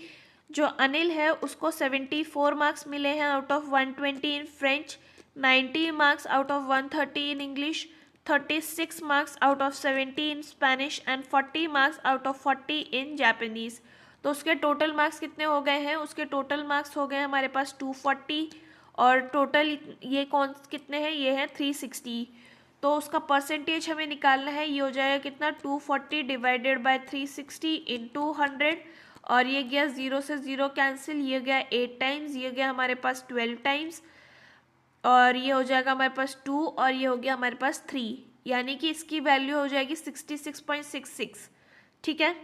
जो अनिल है उसको 74 मार्क्स मिले हैं out of 120 in French, 90 marks out of 130 in English, 36 marks out of 70 in Spanish and 40 marks out of 40 in Japanese. तो उसके टोटल मार्क्स कितने हो गए हैं, उसके टोटल मार्क्स हो गए हमारे पास 240 और टोटल ये कौन कितने हैं, ये है 360, तो उसका परसेंटेज हमें निकालना है, ये हो जाएगा कितना 240 डिवाइडेड बाय 360 इंटू 100 और ये गया 0 से 0 कैंसिल, ये गया 8 टाइम्स, ये गया हमारे पास 12 टाइम्स और ये हो जाएगा हमारे पास 2 और ये हो गया हमारे पास 3, यानी कि इसकी वैल्यू हो जाएगी 66.66, ठीक है।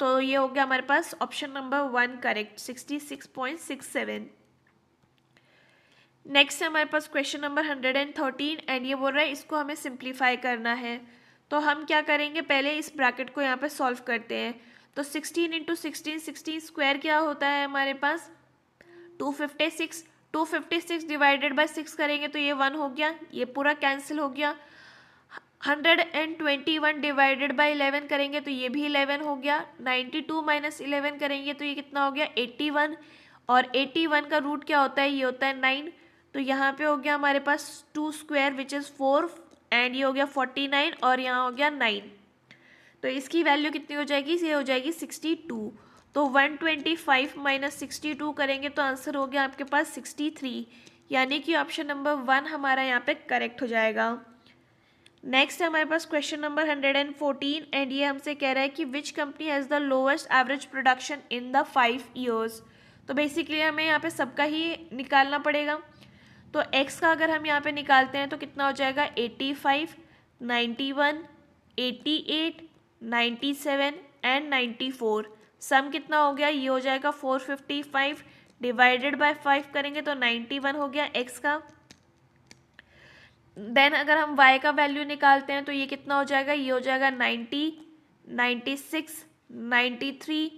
तो ये हो गया हमारे पास ऑप्शन नंबर 1 करेक्ट 66.67। नेक्स्ट है हमारे पास क्वेश्चन नंबर 113 एंड ये बोल रहा है इसको हमें सिंप्लीफाई करना है, तो हम क्या करेंगे पहले इस ब्रैकेट को यहाँ पे सॉल्व करते हैं। तो 16 इंटू 16 स्क्वायर क्या होता है हमारे पास 256 डिवाइडेड बाय 6 करेंगे तो ये 1 हो गया, ये पूरा कैंसिल हो गया। 121 डिवाइडेड बाय 11 करेंगे तो ये भी 11 हो गया। 92 माइनस 11 करेंगे तो ये कितना हो गया 81 और 81 का रूट क्या होता है, ये होता है 9, तो यहाँ पे हो गया हमारे पास 2 स्क्वायर विच इज़ 4 एंड ये हो गया 49 और यहाँ हो गया 9। तो इसकी वैल्यू कितनी हो जाएगी, ये हो जाएगी 62। तो 125 माइनस 62 करेंगे तो आंसर हो गया आपके पास 63, यानी कि ऑप्शन नंबर 1 हमारा यहाँ पे करेक्ट हो जाएगा। नेक्स्ट है हमारे पास क्वेश्चन नंबर 114 एंड ये हमसे कह रहा है कि which company has the lowest average production in the 5 years. तो बेसिकली हमें यहाँ पे सबका ही निकालना पड़ेगा। तो x का अगर हम यहाँ पे निकालते हैं तो कितना हो जाएगा 85, 91, 88, 97 एंड 94। सम कितना हो गया, ये हो जाएगा 455, डिवाइडेड बाय 5 करेंगे तो 91 हो गया x का। देन अगर हम y का वैल्यू निकालते हैं तो ये कितना हो जाएगा, ये हो जाएगा 90, 96, 93,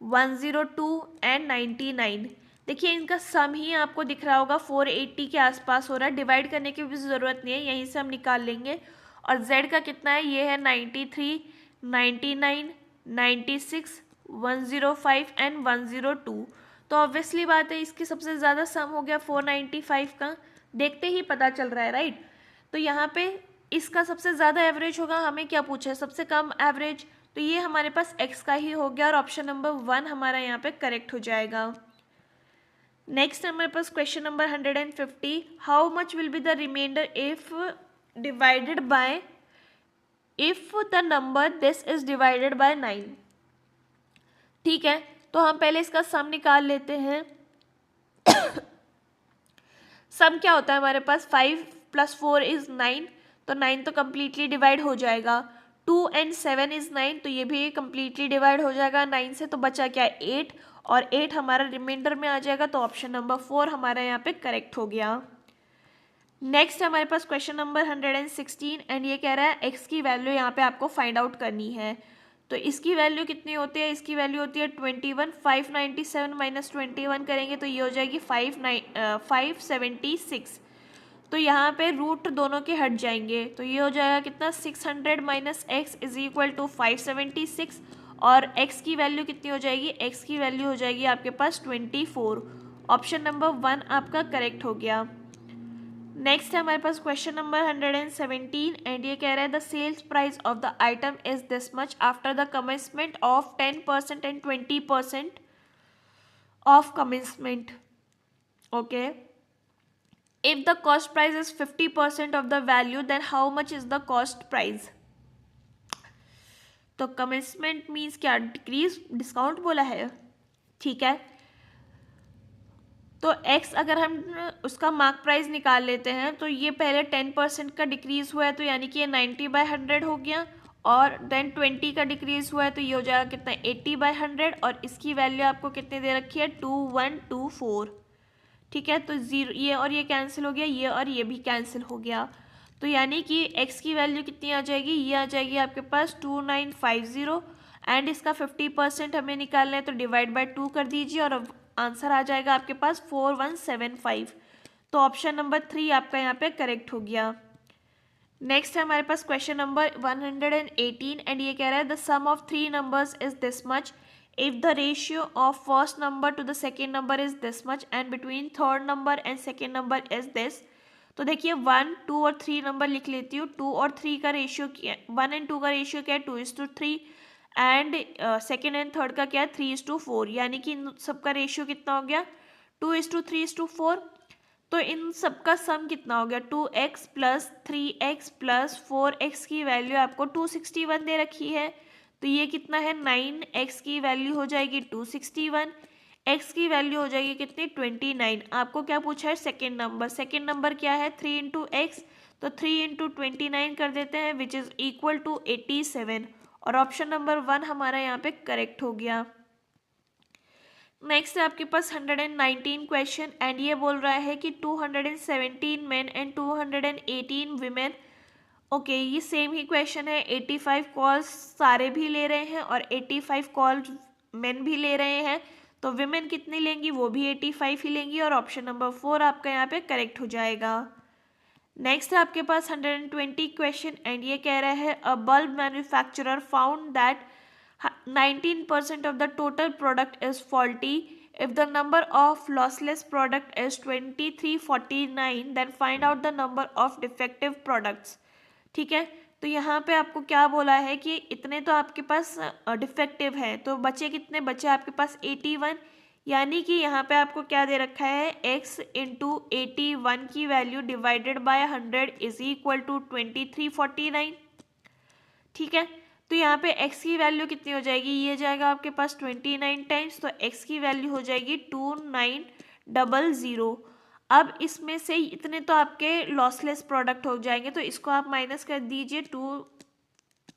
102 एंड 99। देखिए इनका सम ही आपको दिख रहा होगा 480 के आसपास हो रहा है, डिवाइड करने की भी ज़रूरत नहीं है, यहीं से हम निकाल लेंगे। और z का कितना है, ये है 93, 99, 96, 105 एंड 102। तो ऑब्वियसली बात है इसकी सबसे ज़्यादा सम हो गया 495 का, देखते ही पता चल रहा है, राइट। तो यहाँ पे इसका सबसे ज़्यादा एवरेज होगा, हमें क्या पूछा है सबसे कम एवरेज, तो ये हमारे पास x का ही हो गया और ऑप्शन नंबर 1 हमारा यहाँ पे करेक्ट हो जाएगा। नेक्स्ट हमारे पास question number 150, how much will be the remainder if divided by if the number this is divided by 9। ठीक है, तो हम पहले इसका सम निकाल लेते हैं। सम क्या होता है हमारे पास, 5 + 4 इज 9, तो 9 तो कम्प्लीटली डिवाइड हो जाएगा। 2 and 7 इज 9, तो ये भी कम्प्लीटली डिवाइड हो जाएगा 9 से, तो बचा क्या 8, और 8 हमारा रिमाइंडर में आ जाएगा, तो ऑप्शन नंबर 4 हमारा यहाँ पे करेक्ट हो गया। नेक्स्ट हमारे पास क्वेश्चन नंबर 116 एंड ये कह रहा है x की वैल्यू यहाँ पे आपको फाइंड आउट करनी है। तो इसकी वैल्यू कितनी होती है, इसकी वैल्यू होती है 21। 597 माइनस 21 करेंगे तो ये हो जाएगी 576। तो यहाँ पे रूट दोनों के हट जाएंगे, तो ये हो जाएगा कितना 600 minus X is equal to 576। और x की वैल्यू कितनी हो जाएगी, x की वैल्यू हो जाएगी आपके पास 24। ऑप्शन नंबर 1 आपका करेक्ट हो गया। नेक्स्ट है हमारे पास क्वेश्चन नंबर 117 एंड ये कह रहा है the sales price of the item is this much after the commencement of 10% and 20% of commencement. Okay, if the cost price is 50% of the value then how much is the cost price. तो commencement means क्या, decrease, discount बोला है, ठीक है। तो x अगर हम उसका मार्क प्राइस निकाल लेते हैं तो ये पहले 10% का डिक्रीज हुआ है, तो यानी कि ये 90/100 हो गया, और देन 20 का डिक्रीज हुआ है तो ये हो जाएगा कितना 80/100, और इसकी वैल्यू आपको कितनी दे रखी है 2124। ठीक है, तो जीरो, ये और ये कैंसिल हो गया, ये और ये भी कैंसिल हो गया, तो यानी कि x की वैल्यू कितनी आ जाएगी, ये आ जाएगी आपके पास 2950 एंड इसका 50% हमें निकालना है, तो डिवाइड बाय 2 कर दीजिए और आंसर आ जाएगा आपके पास 4175। तो ऑप्शन नंबर 3 आपका यहाँ पे करेक्ट हो गया। नेक्स्ट है हमारे पास क्वेश्चन नंबर 118 एंड ये कह रहा है the sum of 3 numbers is this much if the ratio of first number to the second number is this much and between third number and second number is this. तो देखिए 1, 2 और 3 number लिख लेती हूँ। 2 और 3 का रेशियो क्या, 1 और 2 का रेशियो क्या है 2:3 एंड सेकेंड एंड थर्ड का क्या है 3:4, यानी कि इन सबका रेशियो कितना हो गया 2:3:4। तो इन सबका सम कितना हो गया 2x + 3x + 4x की वैल्यू आपको 261 दे रखी है, तो ये कितना है 9x की वैल्यू हो जाएगी 261, x की वैल्यू हो जाएगी कितनी 29। आपको क्या पूछा है सेकेंड नंबर, सेकेंड नंबर क्या है 3 × x, तो 3 × 29 कर देते हैं विच इज़ इक्वल टू 87, और ऑप्शन नंबर 1 हमारा यहाँ पे करेक्ट हो गया। नेक्स्ट है आपके पास 119 क्वेश्चन एंड ये बोल रहा है कि 217 मेन एंड 218 वीमेन। ओके, ये सेम ही क्वेश्चन है। 85 कॉल्स सारे भी ले रहे हैं और 85 कॉल्स मेन भी ले रहे हैं, तो विमेन कितनी लेंगी, वो भी 85 ही लेंगी, और ऑप्शन नंबर 4 आपका यहाँ पे करेक्ट हो जाएगा। नेक्स्ट है आपके पास 120 क्वेश्चन एंड ये कह रहा है अ bulb manufacturer found that 19% of the total product is faulty. If the number of lossless product is 2349, then find out the number of defective products. ठीक है, तो यहाँ पे आपको क्या बोला है कि इतने तो आपके पास डिफेक्टिव है, तो बचे कितने, बचे आपके पास 81, यानी कि यहाँ पे आपको क्या दे रखा है, x इंटू 81 की value divided by 100 is equal to 2349। ठीक है, तो यहाँ पे x की वैल्यू कितनी हो जाएगी, ये जाएगा आपके पास 29 टाइम्स, तो x की वैल्यू हो जाएगी 2900। अब इसमें से इतने तो आपके लॉसलेस प्रोडक्ट हो जाएंगे, तो इसको आप माइनस कर दीजिए 2।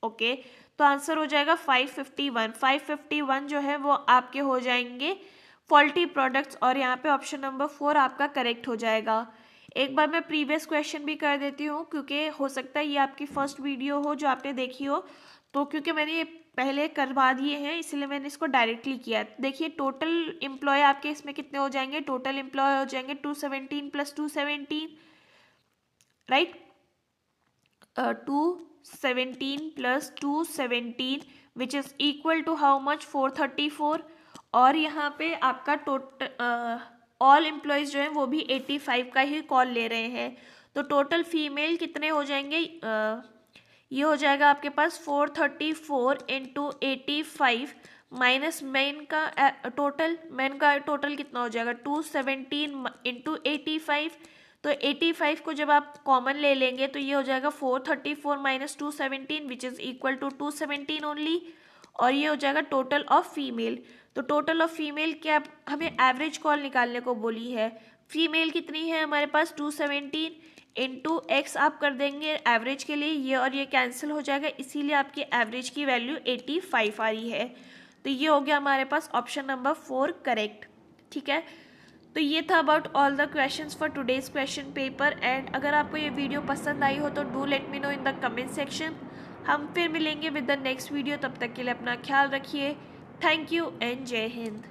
ओके, तो आंसर हो जाएगा 551। 551 जो है वो आपके हो जाएंगे फॉल्टी प्रोडक्ट्स, और यहाँ पे ऑप्शन नंबर 4 आपका करेक्ट हो जाएगा। एक बार मैं प्रीवियस क्वेश्चन भी कर देती हूँ, क्योंकि हो सकता है ये आपकी फर्स्ट वीडियो हो जो आपने देखी हो, तो क्योंकि मैंने ये पहले करवा दिए हैं इसलिए मैंने इसको डायरेक्टली किया। देखिए टोटल एम्प्लॉय आपके इसमें कितने हो जाएंगे, टोटल एम्प्लॉय हो जाएंगे 217 plus 217, right, 217 plus 217 which is equal to how much, 434। और यहाँ पे आपका टोटल ऑल एम्प्लॉयज़ जो हैं वो भी 85 का ही कॉल ले रहे हैं, तो टोटल फीमेल कितने हो जाएंगे, ये हो जाएगा आपके पास 434 इंटू 85 माइनस मैन का टोटल, मैन का टोटल कितना हो जाएगा 217 इंटू 85, तो 85 को जब आप कॉमन ले लेंगे तो ये हो जाएगा 434 minus 217 which is equal to 217 only, और ये हो जाएगा टोटल ऑफ फीमेल। तो टोटल ऑफ फीमेल क्या हमें एवरेज कॉल निकालने को बोली है, फीमेल कितनी है हमारे पास 217 इंटू एक्स आप कर देंगे एवरेज के लिए, ये और ये कैंसिल हो जाएगा, इसीलिए आपकी एवरेज की वैल्यू 85 आ रही है। तो ये हो गया हमारे पास ऑप्शन नंबर 4 करेक्ट। ठीक है, तो ये था about all the questions for today's question paper. And अगर आपको ये वीडियो पसंद आई हो तो do let me know in the comment section. हम फिर मिलेंगे विद द नेक्स्ट वीडियो, तब तक के लिए अपना ख्याल रखिए। थैंक यू एंड जय हिंद।